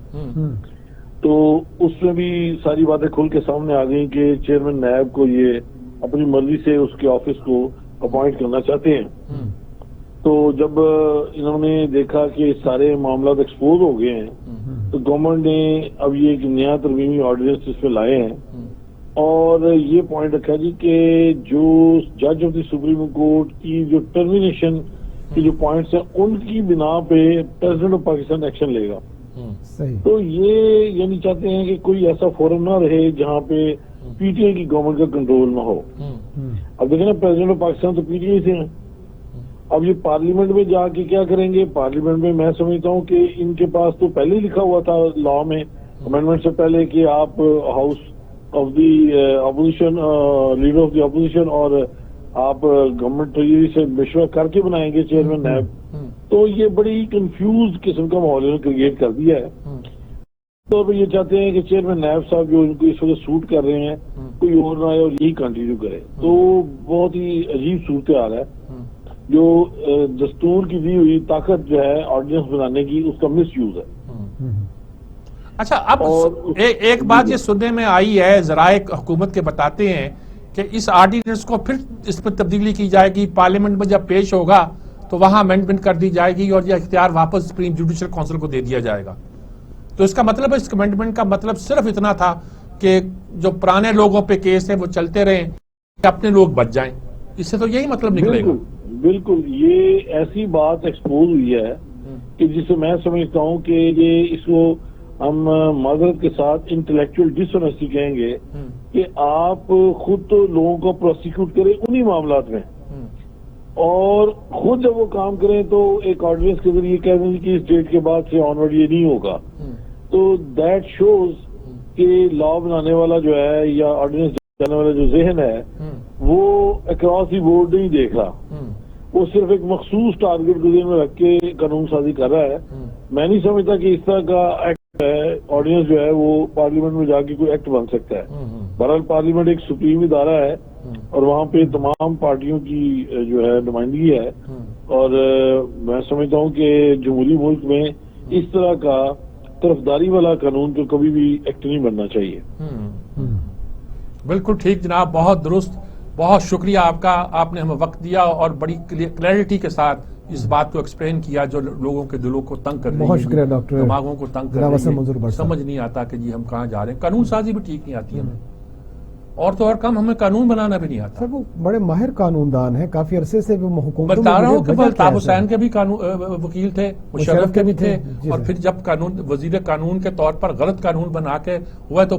تو اس میں بھی ساری باتیں کھل کے سامنے آ گئیں کہ چیئرمین نیب کو یہ اپنی مرضی سے اس کے آفس کو اپوائنٹ کرنا چاہتے ہیں. تو جب انہوں نے دیکھا کہ سارے معاملات ایکسپوز ہو گئے ہیں تو گورنمنٹ نے اب یہ ایک نیا ترمیمی آرڈیننس اس پہ لائے ہیں اور یہ پوائنٹ رکھا جی کہ جو جج آف دی سپریم کورٹ کی جو ٹرمینیشن کے جو پوائنٹس ہیں ان کی بنا پہ پریزیڈنٹ آف پاکستان ایکشن لے گا. تو یہ نہیں چاہتے ہیں کہ کوئی ایسا فورم نہ رہے جہاں پہ پی ٹی آئی کی گورنمنٹ کا کنٹرول نہ ہو. اب دیکھیں نا پریزیڈنٹ آف پاکستان تو پی ٹی آئی سے ہیں. اب یہ پارلیمنٹ میں جا کے کیا کریں گے؟ پارلیمنٹ میں میں سمجھتا ہوں کہ ان کے پاس تو پہلے ہی لکھا ہوا تھا لا میں امینڈمنٹ سے پہلے کہ آپ house of the opposition, leader of the opposition اور آپ گورنمنٹ ٹریجری سے مشورہ کر کے بنائیں گے چیئرمین نیب, تو یہ بڑی کنفیوز قسم کا ماحول کریٹ کر دیا ہے. تو یہ چاہتے ہیں کہ چیئرمین نیب صاحب جو ان کو اس وقت سوٹ کر رہے ہیں کوئی اور نہ آئے اور یہی کنٹینیو کرے, تو بہت ہی عجیب صورتحال ہے. جو دستور کی دی ہوئی طاقت جو ہے آرڈیننس بنانے کی, اس کا مس یوز ہے. اچھا, اب ایک بات یہ سننے میں آئی ہے, ذرائع حکومت کے بتاتے ہیں کہ اس آرڈیننس کو پھر اس پر تبدیلی کی جائے گی, پارلیمنٹ میں جب پیش ہوگا تو وہاں امینڈمنٹ کر دی جائے گی اور یہ اختیار واپس سپریم جوڈیشل کونسل کو دے دیا جائے گا. تو اس کا مطلب, اس امینڈمنٹ کا مطلب صرف اتنا تھا کہ جو پرانے لوگوں پہ کیس ہیں وہ چلتے رہیں, اپنے لوگ بچ جائیں. اس سے تو یہی مطلب نکلے گا. بالکل, یہ ایسی بات ایکسپوز ہوئی ہے کہ جسے میں سمجھتا ہوں کہ یہ اس کو ہم معذرت کے ساتھ انٹلیکچوئل ڈس آنیسٹی کہیں گے کہ آپ خود تو لوگوں کو پروسیکیوٹ کریں انہی معاملات میں, اور خود جب وہ کام کریں تو ایک آرڈیننس کے ذریعے کہہ دیں کہ اس ڈیٹ کے بعد سے آن ورڈ یہ نہیں ہوگا. تو دیٹ شوز کہ لا بنانے والا جو ہے یا آرڈیننس جانے والا جو ذہن ہے وہ اکراس دی بورڈ نہیں دیکھ رہا, وہ صرف ایک مخصوص ٹارگٹ کو ذہن میں رکھ کے قانون سازی کر رہا ہے. میں نہیں سمجھتا کہ اس طرح کا ایکٹ ہے آرڈیننس جو ہے وہ پارلیمنٹ میں جا کے کوئی ایکٹ بن سکتا ہے. بہرحال پارلیمنٹ ایک سپریم ادارہ ہے اور وہاں پہ تمام پارٹیوں کی جو ہے نمائندگی ہے, اور میں سمجھتا ہوں کہ جمہوری ملک میں اس طرح کا طرفداری والا قانون تو کبھی بھی ایکٹ نہیں بننا چاہیے. بالکل ٹھیک جناب, بہت درست, بہت شکریہ آپ کا, آپ نے ہمیں وقت دیا اور بڑی کلیئرٹی کے ساتھ اس بات کو ایکسپلین کیا جو لوگوں کے دلوں کو تنگ کر رہی ہے. بہت شکریہ ڈاکٹر, دماغوں کو تنگ کر رہی ہے, سمجھ نہیں آتا کہ جی ہم کہاں جا رہے ہیں. قانون سازی بھی ٹھیک نہیں آتی ہمیں, اور تو اور کم ہمیں قانون بنانا بھی نہیں آتا. وہ بڑے ماہر قانون دان ہیں, کافی عرصے سے وہ حکومت بتا رہا ہوں کہ الطاف حسین کے بھی وکیل تھے, مشرف کے بھی تھے, اور پھر جب قانون وزیر قانون کے طور پر غلط قانون بنا کے ہوا تو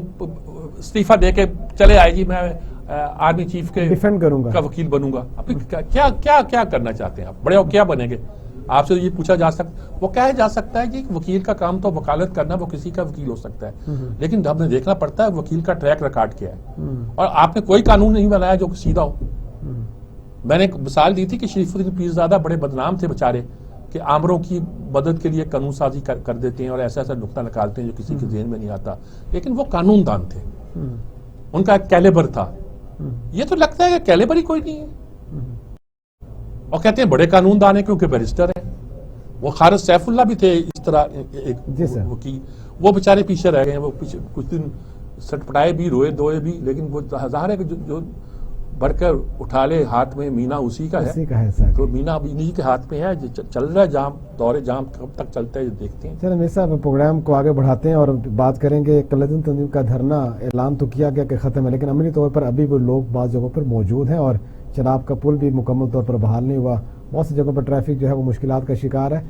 استعفیٰ دے کے چلے آئے جی میں آرمی چیف کے ڈیفینڈ کروں گا, کا وکیل بنوں گا. اب کیا کرنا چاہتے ہیں آپ, بڑے ہو کیا بنیں گے؟ آپ سے یہ پوچھا جا سکتا, وہ کہا جا سکتا ہے کہ وکیل کا کام تو وکالت کرنا, وہ کسی کا وکیل ہو سکتا ہے, لیکن ہمیں دیکھنا پڑتا ہے وکیل کا ٹریک ریکارڈ کیا ہے. اور آپ نے کوئی قانون نہیں بنایا جو سیدھا ہو. میں نے ایک مثال دی تھی کہ شریف الدین پیرزادہ بڑے بدنام تھے بےچارے, کہ آمروں کی مدد کے لیے قانون سازی کر دیتے ہیں اور ایسا ایسا نقطہ نکالتے ہیں جو کسی کے ذہن میں نہیں آتا, لیکن وہ قانون دان تھے, ان کا ایک کیلیبر تھا. یہ تو لگتا ہے کہ کیلیبر ہی کوئی نہیں ہے, اور کہتے ہیں بڑے قانون دان ہیں کیونکہ بیرسٹر ہیں. وہ خالد سیف اللہ بھی تھے اس طرح ایک وکیل, وہ بےچارے پیچھے رہ گئے ہیں. وہ کچھ دن سٹ پٹائے بھی, روئے دوئے بھی, لیکن وہ ظاہر ہے کہ جو بڑھ کر اٹھا لے ہاتھ میں مینا اسی کا ہے, تو مینا انہی کے ہاتھ میں ہے. چل رہا ہے جام, دور جام کب تک چلتا ہے دیکھتے ہیں. چلیں میر صاحب, پروگرام کو آگے بڑھاتے ہیں اور بات کریں گے. قلعہ تنظیم کا دھرنا اعلان تو کیا گیا کہ ختم ہے, لیکن عملی طور پر ابھی وہ لوگ بعض جگہوں پر موجود ہیں, اور چناب کا پل بھی مکمل طور پر بحال نہیں ہوا. بہت سی جگہوں پر ٹریفک جو ہے وہ مشکلات کا شکار ہے.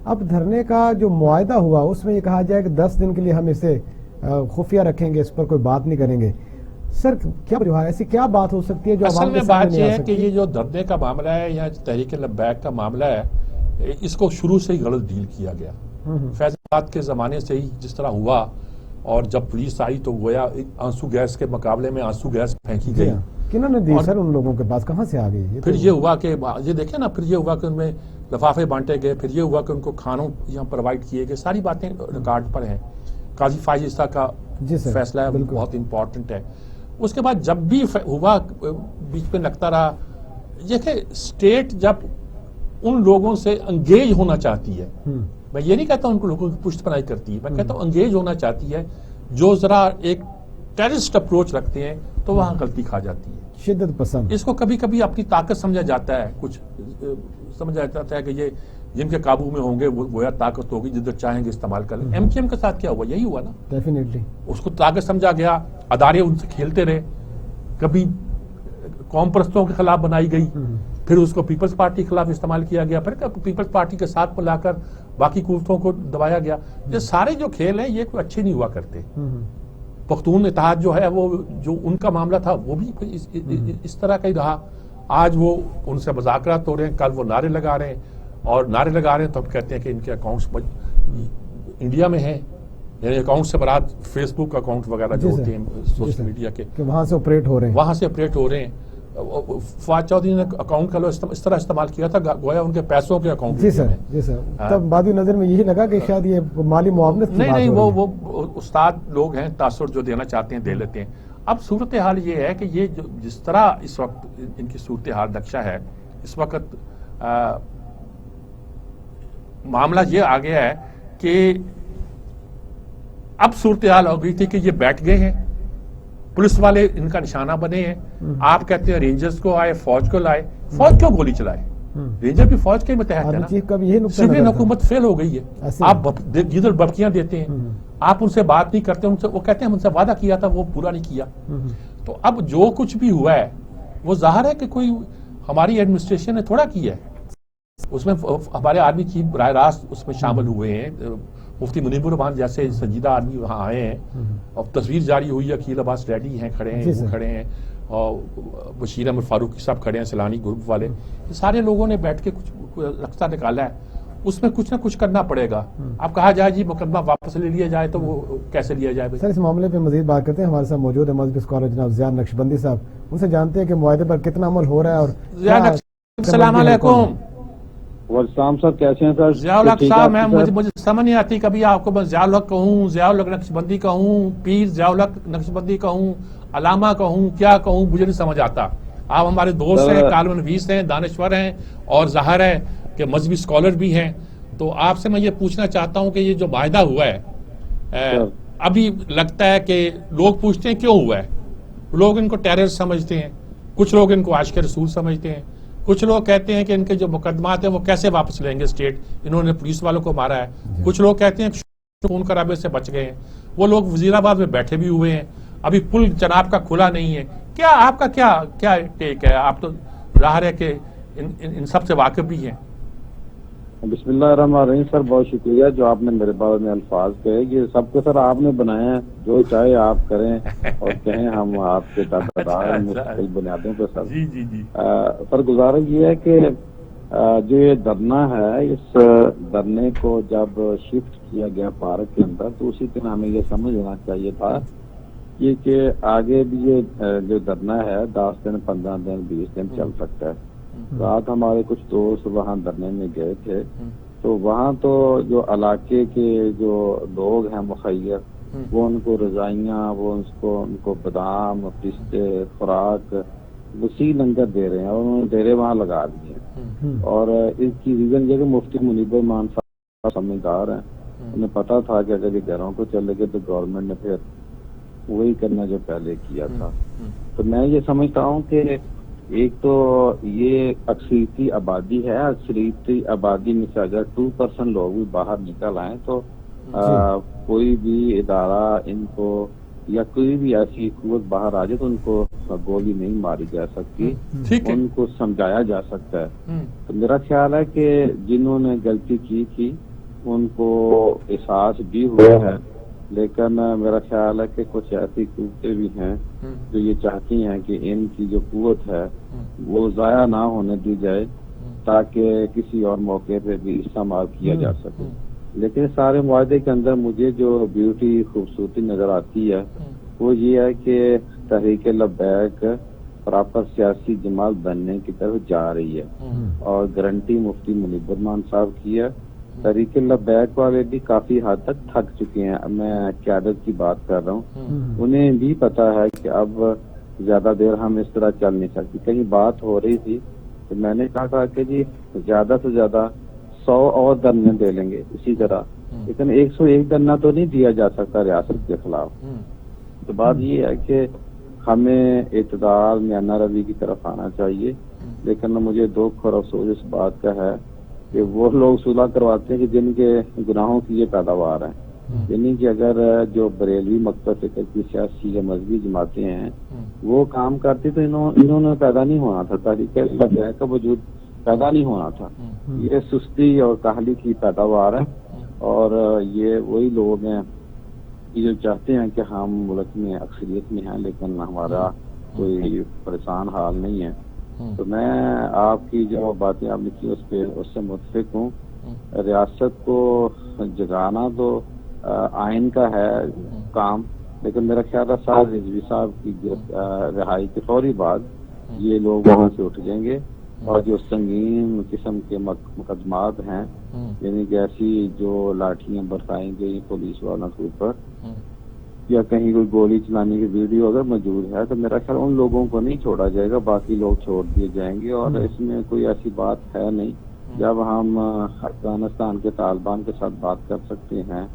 اب دھرنے کا جو معاہدہ ہوا اس میں یہ کہا جائے کہ 10 دن کے لیے ہم اسے خفیہ رکھیں گے, اس پر کوئی بات نہیں کریں گے. سر کیا جو ہے ایسی کیا بات ہو سکتی ہے جو اصل میں بات یہ ہے کہ یہ جو دھرنے کا معاملہ ہے یا تحریک لبیک کا معاملہ ہے, اس کو شروع سے ہی غلط ڈیل کیا گیا. فیض آباد کے زمانے سے ہی جس طرح ہوا, اور جب پولیس آئی تو گویا آنسو گیس کے مقابلے میں آنسو گیس پھینکی گئی. کنہوں نے دی سر ان لوگوں کے پاس, کہاں سے آ گئی؟ پھر یہ ہوا کہ یہ دیکھیں نا, پھر یہ ہوا کہ ان میں لفافے بانٹے گئے, پھر یہ ہوا کہ ان کو کھانوں یہاں پرووائڈ کیے گئے. ساری باتیں ریکارڈ پر ہیں. قاضی فائز کا فیصلہ ہے بہت امپورٹنٹ ہے. اس کے بعد جب بھی ہوا بیچ میں لگتا رہا یہ کہ اسٹیٹ جب ان لوگوں سے انگیج ہونا چاہتی ہے, میں یہ نہیں کہتا ان کو لوگوں کی پشت پناہی کرتی ہے, میں کہتا ہوں انگیج ہونا چاہتی ہے, جو ذرا ایک ٹیررسٹ اپروچ رکھتے ہیں تو وہاں غلطی کھا جاتی ہے. شدت پسند, اس کو کبھی کبھی اپنی طاقت سمجھا جاتا ہے, کچھ سمجھا جاتا ہے کہ یہ جن کے قابو میں ہوں گے وہ گویا طاقت ہوگی, جدھر چاہیں گے استعمال کر لیں. ایم کے ساتھ کیا ہوا, یہی ہوا نا. ڈیفینیٹلی اس کو طاقت سمجھا گیا, ادارے ان سے کھیلتے رہے. کبھی قوم پرستوں کے خلاف بنائی گئی, پھر اس کو پیپلز پارٹی کے خلاف استعمال کیا گیا, پھر پیپلز پارٹی کے ساتھ ملا کر باقی قوتوں کو دبایا گیا. یہ سارے جو کھیل ہیں یہ کوئی اچھے نہیں ہوا کرتے. پختون اتحاد جو ہے وہ جو ان کا معاملہ تھا وہ بھی اس طرح کا ہی رہا. آج وہ ان سے مذاکرات ہو رہے ہیں, کل وہ نعرے لگا رہے ہیں, اور نعرے لگا رہے ہیں تو ہم کہتے ہیں کہ ان کے اکاؤنٹس انڈیا میں ہیں, یعنی اکاؤنٹ سے مراد فیس بک اکاؤنٹ وغیرہ جو ہوتے ہیں سوشل میڈیا کے, وہاں سے آپریٹ ہو رہے ہیں, وہاں سے آپریٹ ہو رہے ہیں. فواد چودھری نے اکاؤنٹ کا اس طرح استعمال کیا تھا گویا ان کے پیسوں کے اکاؤنٹ. جی سر تب بادی نظر میں یہی لگا کہ شاید یہ مالی معاونت. نہیں وہ استاد لوگ ہیں، تاثر جو دینا چاہتے ہیں دے لیتے ہیں. اب صورتحال یہ ہے کہ یہ جس طرح اس وقت ان کی صورتحال نقشہ ہے اس وقت معاملہ یہ آ گیا ہے کہ اب صورتحال ہو گئی تھی کہ یہ بیٹھ گئے ہیں، پولیس والے ان کا نشانہ بنے ہیں. آپ کہتے ہیں رینجرز کو آئے، فوج کو لائے، فوج کیوں گولی چلائے؟ رینجر بھی فوج کے متحد ہے نا. سویلین حکومت فیل ہو گئی ہے. آپ جدھر بھبکیاں دیتے ہیں، آپ ان سے بات نہیں کرتے، وہ کہتے ہیں ہم ان سے وعدہ کیا تھا وہ پورا نہیں کیا. تو اب جو کچھ بھی ہوا ہے وہ ظاہر ہے کہ کوئی ہماری ایڈمنسٹریشن نے تھوڑا کیا ہے. اس میں ہمارے آرمی چیف براہ راست اس میں شامل ہوئے ہیں، مفتی منیب الرحمان جیسے سنجیدہ آدمی وہاں آئے ہیں، اور تصویر جاری ہوئی ہے، عقیل عباس ریڈی ہیں کھڑے ہیں، وہ کھڑے ہیں، اور بشیر احمد فاروقی صاحب کھڑے ہیں، سیلانی گروپ والے. سارے لوگوں نے بیٹھ کے کچھ رقصہ نکالا ہے. اس میں کچھ نہ کچھ کرنا پڑے گا. اب کہا جائے جی مقدمہ واپس لے لیا جائے تو وہ کیسے لیا جائے؟ سر اس معاملے پہ مزید بات کرتے ہیں. ہمارے ساتھ موجود ہے مذہبی اسکالر جناب ضیاء نقشبندی صاحب. ان سے جانتے ہیں کہ معاہدے پر کتنا عمل ہو رہا ہے. اور السلام علیکم. والسلام صاحب کیسے ہیں سر؟ ضیاء الحق صاحب مجھے سمجھ نہیں آتی، کبھی آپ کو میں ضیاء الحق کہوں، ضیاء الحق نقشبندی کہوں، پیر ضیاء الحق نقشبندی کہوں، علامہ کہوں، کیا کہوں، مجھے نہیں سمجھ آتا. آپ ہمارے دوست ہیں، کالم نویس ہیں، دانشور ہیں، اور ظاہر ہے کہ مذہبی اسکالر بھی ہیں. تو آپ سے میں یہ پوچھنا چاہتا ہوں کہ یہ جو معاہدہ ہوا ہے ابھی لگتا ہے کہ لوگ پوچھتے ہیں کیوں ہوا ہے. لوگ ان کو ٹیرر سمجھتے ہیں، کچھ لوگ ان کو عاشق رسول سمجھتے ہیں، کچھ لوگ کہتے ہیں کہ ان کے جو مقدمات ہیں وہ کیسے واپس لیں گے اسٹیٹ، انہوں نے پولیس والوں کو مارا ہے. کچھ لوگ کہتے ہیں خون خرابے سے بچ گئے ہیں. وہ لوگ وزیر آباد میں بیٹھے بھی ہوئے ہیں، ابھی پل جناب کا کھلا نہیں ہے. کیا آپ کا کیا ٹیک ہے؟ آپ تو ظاہر ہے کہ ان سب سے واقف بھی ہیں. بسم اللہ الرحمن الرحیم. سر بہت شکریہ جو آپ نے میرے بارے میں الفاظ کہے. یہ سب کو سر آپ نے بنایا ہے، جو چاہے آپ کریں اور کہیں، ہم آپ کے تابعدار ہیں مستقل بنیادوں پہ. سر سر گزارش یہ ہے کہ جو یہ دھرنا ہے، اس دھرنے کو جب شفٹ کیا گیا پارک کے اندر تو اسی طرح ہمیں یہ سمجھ ہونا چاہیے تھا یہ کہ آگے بھی یہ جو دھرنا ہے 10 دن 15 دن 20 دن چل سکتا ہے. رات ہمارے کچھ دوست وہاں دھرنے میں گئے تھے، تو وہاں تو جو علاقے کے جو لوگ ہیں مخیر، وہ ان کو رضائیاں، وہ ان کو بادام، پستے، خوراک وسیع لنگر دے رہے ہیں، اور انہوں نے ڈیرے وہاں لگا دیے. اور اس کی ریزن یہ کہ مفتی منیب الرحمان صاحب سمجھدار ہیں، انہیں پتا تھا کہ اگر یہ گھروں کو چلے گئے تو گورنمنٹ نے پھر وہی کرنا جو پہلے کیا تھا. تو میں یہ سمجھتا ہوں کہ ایک تو یہ اکثریتی آبادی ہے، اکثریتی آبادی میں سے اگر 2% لوگ بھی باہر نکل آئیں تو کوئی بھی ادارہ ان کو یا کوئی بھی ایسی قوت باہر آ جائے تو ان کو گولی نہیں ماری جا سکتی، ان کو سمجھایا جا سکتا ہے. تو میرا خیال ہے کہ جنہوں نے غلطی کی تھی ان کو احساس بھی ہوا ہے، لیکن میرا خیال ہے کہ کچھ ایسی قوتیں بھی ہیں جو یہ چاہتی ہیں کہ ان کی جو قوت ہے وہ ضائع نہ ہونے دی جائے تاکہ کسی اور موقع پہ بھی استعمال کیا جا سکے. لیکن سارے معاہدے کے اندر مجھے جو بیوٹی خوبصورتی نظر آتی ہے وہ یہ ہے کہ تحریک لبیک پراپر سیاسی جماعت بننے کی طرف جا رہی ہے، اور گارنٹی مفتی منیب الرحمان صاحب کی ہے. تحریک لبیک والے بھی کافی حد تک تھک چکے ہیں، میں قیادت کی بات کر رہا ہوں. انہیں بھی پتا ہے کہ اب زیادہ دیر ہم اس طرح چل نہیں سکتی. کہیں بات ہو رہی تھی تو میں نے کہا تھا کہ جی زیادہ سے زیادہ 100 اور دھرنے دے لیں گے اسی طرح، لیکن 101 دھرنا تو نہیں دیا جا سکتا ریاست کے خلاف. تو بات یہ ہے کہ ہمیں اعتدال میانہ روی کی طرف آنا چاہیے. لیکن مجھے دکھ اور افسوس اس بات کا ہے کہ وہ لوگ صلح کرواتے ہیں کہ جن کے گناہوں کی یہ پیداوار ہے. یعنی کہ اگر جو بریلوی مکتب فکر کی سیاسی یا مذہبی جماعتیں ہیں وہ کام کرتی تو انہوں نے پیدا نہیں ہونا تھا، تحریک لبیک کا وجود پیدا نہیں ہونا تھا. یہ سستی اور کاہلی کی پیداوار ہے، اور یہ وہی لوگ ہیں جو چاہتے ہیں کہ ہم ملک میں اکثریت میں ہیں لیکن ہمارا کوئی پریشان حال نہیں ہے. تو میں آپ کی جو باتیں آپ نے کی اس سے متفق ہوں. ریاست کو جگانا تو آئین کا ہے کام، لیکن میرا خیال ہے سعد رضوی صاحب کی رہائی کے فوری بعد یہ لوگ وہاں سے اٹھ جائیں گے، اور جو سنگین قسم کے مقدمات ہیں، یعنی کہ ایسی جو لاٹھیاں برسائی گئی پولیس والوں کے اوپر، یا کہیں کوئی گولی چلانے کی ویڈیو اگر موجود ہے، تو میرا خیال ان لوگوں کو نہیں چھوڑا جائے گا، باقی لوگ چھوڑ دیے جائیں گے. اور اس میں کوئی ایسی بات ہے نہیں. جب ہم افغانستان کے طالبان کے ساتھ بات کر سکتے ہیں،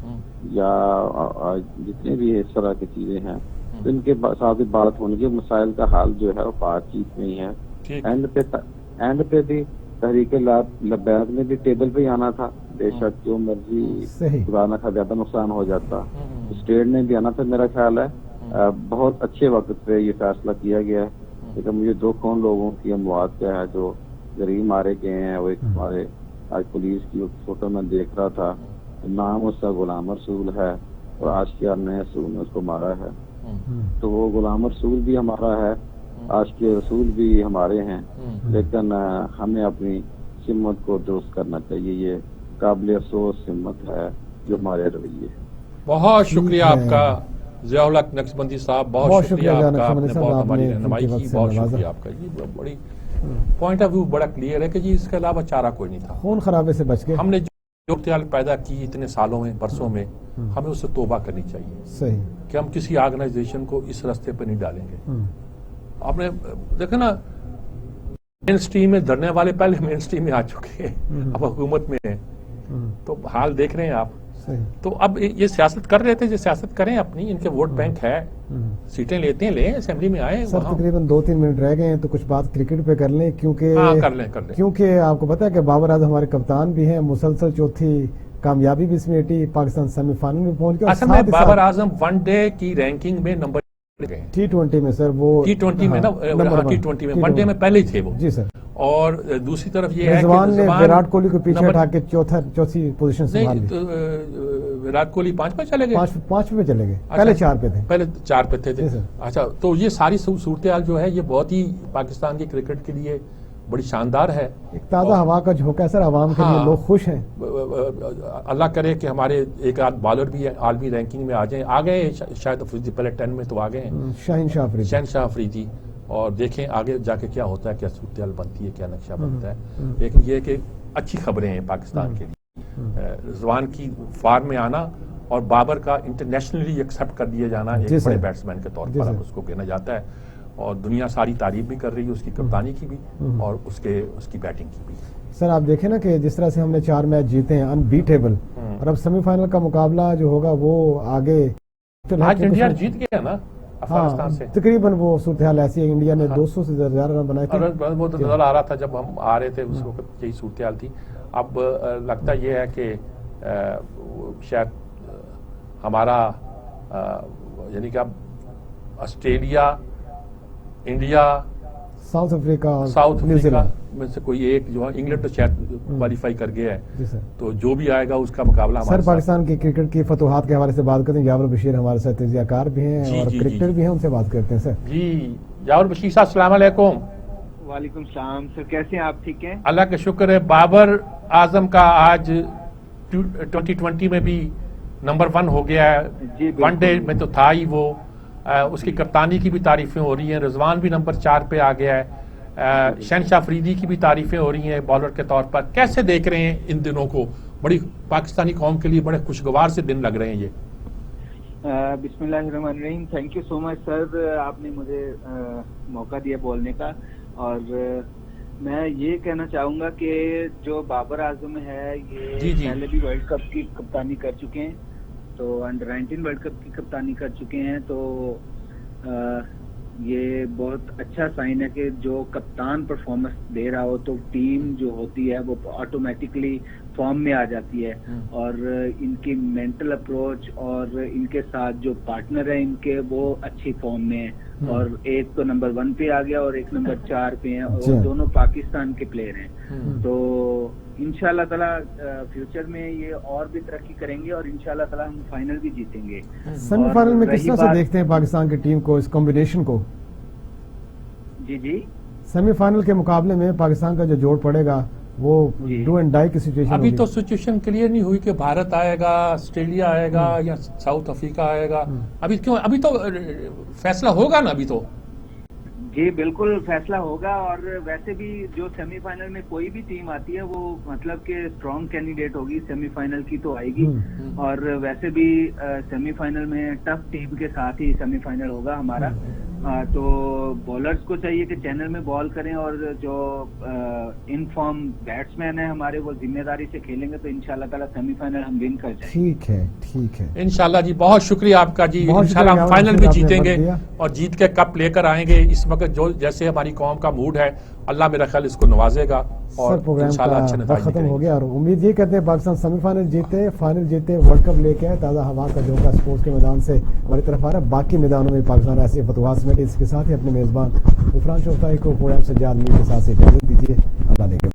یا جتنے بھی اس طرح کی چیزیں ہیں، تو ان کے ساتھ بات ہونے کے مسائل کا حل جو ہے وہ بات چیت میں ہی ہے. اینڈ پہ بھی تحریک لبیک میں بھی ٹیبل پہ ہی آنا تھا، بے شک جو مرضی پرانا کا زیادہ نقصان ہو جاتا، اسٹیٹ نے بھی آنا تھا. میرا خیال ہے بہت اچھے وقت پہ یہ فیصلہ کیا گیا ہے. لیکن مجھے دکھ ان لوگوں کی اموات کا ہے جو غریب مارے گئے ہیں. وہ ایک ہمارے آج پولیس کی فوٹو میں دیکھ رہا تھا، نام اس کا غلام رسول ہے، اور آشکیار نے رسول نے اس کو مارا ہے. تو وہ غلام رسول بھی ہمارا ہے، آشکیار رسول بھی ہمارے ہیں، لیکن ہمیں اپنی سمت کو درست کرنا چاہیے. یہ قابل افسوس سمت ہے جو ہمارے رویے. بہت شکریہ آپ کا ضیاء الحق نقشبندی صاحب، بہت شکریہ آپ کا، آپ نے بہت ہماری رہنمائی کی. بہت شکریہ آپ کا. یہ بڑی پوائنٹ آف ویو بڑا کلیئر ہے کہ جی اس کے علاوہ چارہ کوئی نہیں تھا. خون خرابے سے بچ گئے. ہم نے جو صورتحال پیدا کی اتنے سالوں میں، برسوں میں، ہمیں اس سے توبہ کرنی چاہیے. صحیح کہ ہم کسی آرگنائزیشن کو اس راستے پہ نہیں ڈالیں گے. آپ نے دیکھا نا، مین سٹریم میں دھرنے والے پہلے مین سٹریم میں آ چکے ہیں، اب حکومت میں ہیں، تو حال دیکھ رہے ہیں آپ. تو اب یہ سیاست کر رہے تھے، جو سیاست کریں اپنی، ان کے ووٹ بینک ہے، سیٹیں لیتے ہیں، لیں، اسمبلی میں آئیں. سر تقریباً 2-3 منٹ رہ گئے ہیں، تو کچھ بات کرکٹ پہ کر لیں، کیونکہ کر لیں. کیونکہ آپ کو پتا ہے کہ بابر اعظم ہمارے کپتان بھی ہیں، مسلسل چوتھی کامیابی بھی سمیٹی، پاکستان سیمی فائنل میں پہنچ گیا. اصل میں بابر اعظم ون ڈے کی رینکنگ میں نمبر T20 میں سر، وہ T20 میں نا، T20 میں ون ڈے میں پہلے ہی تھے وہ. جی سر. اور دوسری طرف یہ ہے کہ رضوان نے وراٹ کوہلی کو پیچھے اٹھا کے چوتھی پوزیشن سنبھال لی. وراٹ کوہلی 5 پہ چلے گئے، 5 پہ چلے گئے، پہلے 4 پہ تھے، پہلے 4 پہ تھے. اچھا، تو یہ ساری صورتحال جو ہے یہ بہت ہی پاکستان کی کرکٹ کے لیے بڑی شاندار ہے. ایک تازہ ہوا کا جھونکا ہے سر، عوام کے لیے، لوگ خوش ہیں. اللہ کرے کہ ہمارے ایک آدھ بالر بھی عالمی رینکنگ میں آ جائیں. آ گئے شاید افریدی، پہلے 10 میں تو آ گئے ہیں، شہنشاہ افریدی. اور دیکھیں آگے جا کے کیا ہوتا ہے، کیا صورتحال بنتی ہے، کیا نقشہ بنتا ہے. لیکن یہ کہ اچھی خبریں ہیں پاکستان کے لیے. رضوان کی فارم میں آنا اور بابر کا انٹرنیشنلی ایکسیپٹ کر دیا جانا، ایک بڑے بیٹسمین کے طور پر اس کو کہنا جاتا ہے. اور دنیا ساری تعریف بھی کر رہی ہے اس کی کپتانی کی بھی، اور اس کی بیٹنگ کی بھی. سر آپ دیکھیں نا کہ جس طرح سے ہم نے 4 میچ جیتے ہیں انبیٹیبل، اور اب سیمی فائنل کا مقابلہ جو ہوگا وہ آگے. آج انڈیا جیت گیا نا افغانستان سے. تقریباً وہ صورتحال ایسی ہے، انڈیا نے 200 سے زیادہ رن بنائے تھے. وہ تو نظر آ رہا تھا جب ہم آ رہے تھے اس وقت، یہی صورتحال تھی. اب لگتا یہ ہے کہ شاید ہمارا یعنی کہ اب آسٹریلیا، انڈیا، ساؤتھ افریقہ میں سے کوئی ایک جو ہے، انگلینڈ تو شاید کوالیفائی کر گیا ہے. تو جو بھی آئے گا اس کا مقابلہ ہمارے سر. پاکستان کی کرکٹ کی فتوحات کے حوالے سے بات کرتے ہیں. جاور بشیر ہمارے ساتھ تجزیہ کار بھی ہیں اور کرکٹر بھی ہیں، ان سے بات کرتے ہیں. سر جی جاور بشیر صاحب السلام علیکم. وعلیکم السلام سر، کیسے ہیں آپ؟ ٹھیک ہیں، اللہ کا شکر ہے. بابر اعظم کا آج 2020 میں بھی نمبر 1 ہو گیا ہے. ون ڈے میں تو تھا ہی وہ. اس کی کپتانی کی بھی تعریفیں ہو رہی ہیں. رضوان بھی نمبر 4 پہ آ گیا ہے. شہنشاہ افریدی کی بھی تعریفیں ہو رہی ہیں بالر کے طور پر. کیسے دیکھ رہے ہیں ان دنوں کو؟ بڑی پاکستانی قوم کے لیے بڑے خوشگوار سے دن لگ رہے ہیں یہ. بسم اللہ الرحمن الرحیم. تھینک یو سو مچ سر، آپ نے مجھے موقع دیا بولنے کا. اور میں یہ کہنا چاہوں گا کہ جو بابر اعظم ہے یہ پہلے بھی ورلڈ کپ کی کپتانی کر چکے ہیں، تو انڈر 19 ورلڈ کپ کی کپتانی کر چکے ہیں. تو یہ بہت اچھا سائن ہے کہ جو کپتان پرفارمنس دے رہا ہو تو ٹیم جو ہوتی ہے وہ آٹومیٹکلی فارم میں آ جاتی ہے. اور ان کی مینٹل اپروچ اور ان کے ساتھ جو پارٹنر ہیں ان کے، وہ اچھی فارم میں ہیں. اور ایک تو نمبر 1 پہ آ گیا اور ایک نمبر 4 پہ ہیں، اور دونوں پاکستان کے پلیئر ہیں. تو انشاءاللہ تعالی فیوچر میں یہ اور بھی ترقی کریں گے، اور انشاءاللہ تعالی ہم فائنل بھی جیتیں گے. سیمی فائنل میں کس طرح سے دیکھتے ہیں پاکستان کی ٹیم کو، اس کمبینیشن کو؟ جی سیمی فائنل کے مقابلے میں پاکستان کا جو جوڑ پڑے گا وہ ڈو اینڈ ڈائی کی سچویشن. ابھی تو سچویشن کلیئر نہیں ہوئی کہ بھارت آئے گا، آسٹریلیا آئے گا یا ساؤتھ افریقہ آئے گا. ابھی کیوں؟ ابھی تو فیصلہ ہوگا نا. ابھی تو جی بالکل فیصلہ ہوگا، اور ویسے بھی جو سیمی فائنل میں کوئی بھی ٹیم آتی ہے وہ مطلب کہ اسٹرانگ کینڈیڈیٹ ہوگی، سیمی فائنل کی تو آئے گی، اور ویسے بھی سیمی فائنل میں ٹف ٹیم کے ساتھ ہی سیمی فائنل ہوگا ہمارا. تو بولرز کو چاہیے کہ چینل میں بال کریں، اور جو ان فارم بیٹس مین ہیں ہمارے وہ ذمہ داری سے کھیلیں گے تو انشاءاللہ تعالیٰ سیمی فائنل ہم ون کر جائیں گے. ٹھیک ہے انشاءاللہ جی. بہت شکریہ آپ کا جی. انشاءاللہ ہم فائنل میں جیتیں گے اور جیت کے کپ لے کر آئیں گے. اس وقت جو جیسے ہماری قوم کا موڈ ہے اللہ میرا خیال اس کو نوازے گا اور انشاءاللہ اچھے نتائج ختم ہو گیا، اور امید یہ کرتے ہیں پاکستان سیمی فائنل جیتے، فائنل جیتے، ورلڈ کپ لے کے آئے. تازہ ہوا کا جھونکا اسپورٹس کے میدان سے ہماری طرف آ رہا ہے. باقی میدانوں میں پاکستان ایسے فتوحات سمیٹ. اس کے ساتھ ہی اپنے میزبان غفران چوہتائی کو پروگرام سجاد میر کے ساتھ سے اجازت دیجیے. اللہ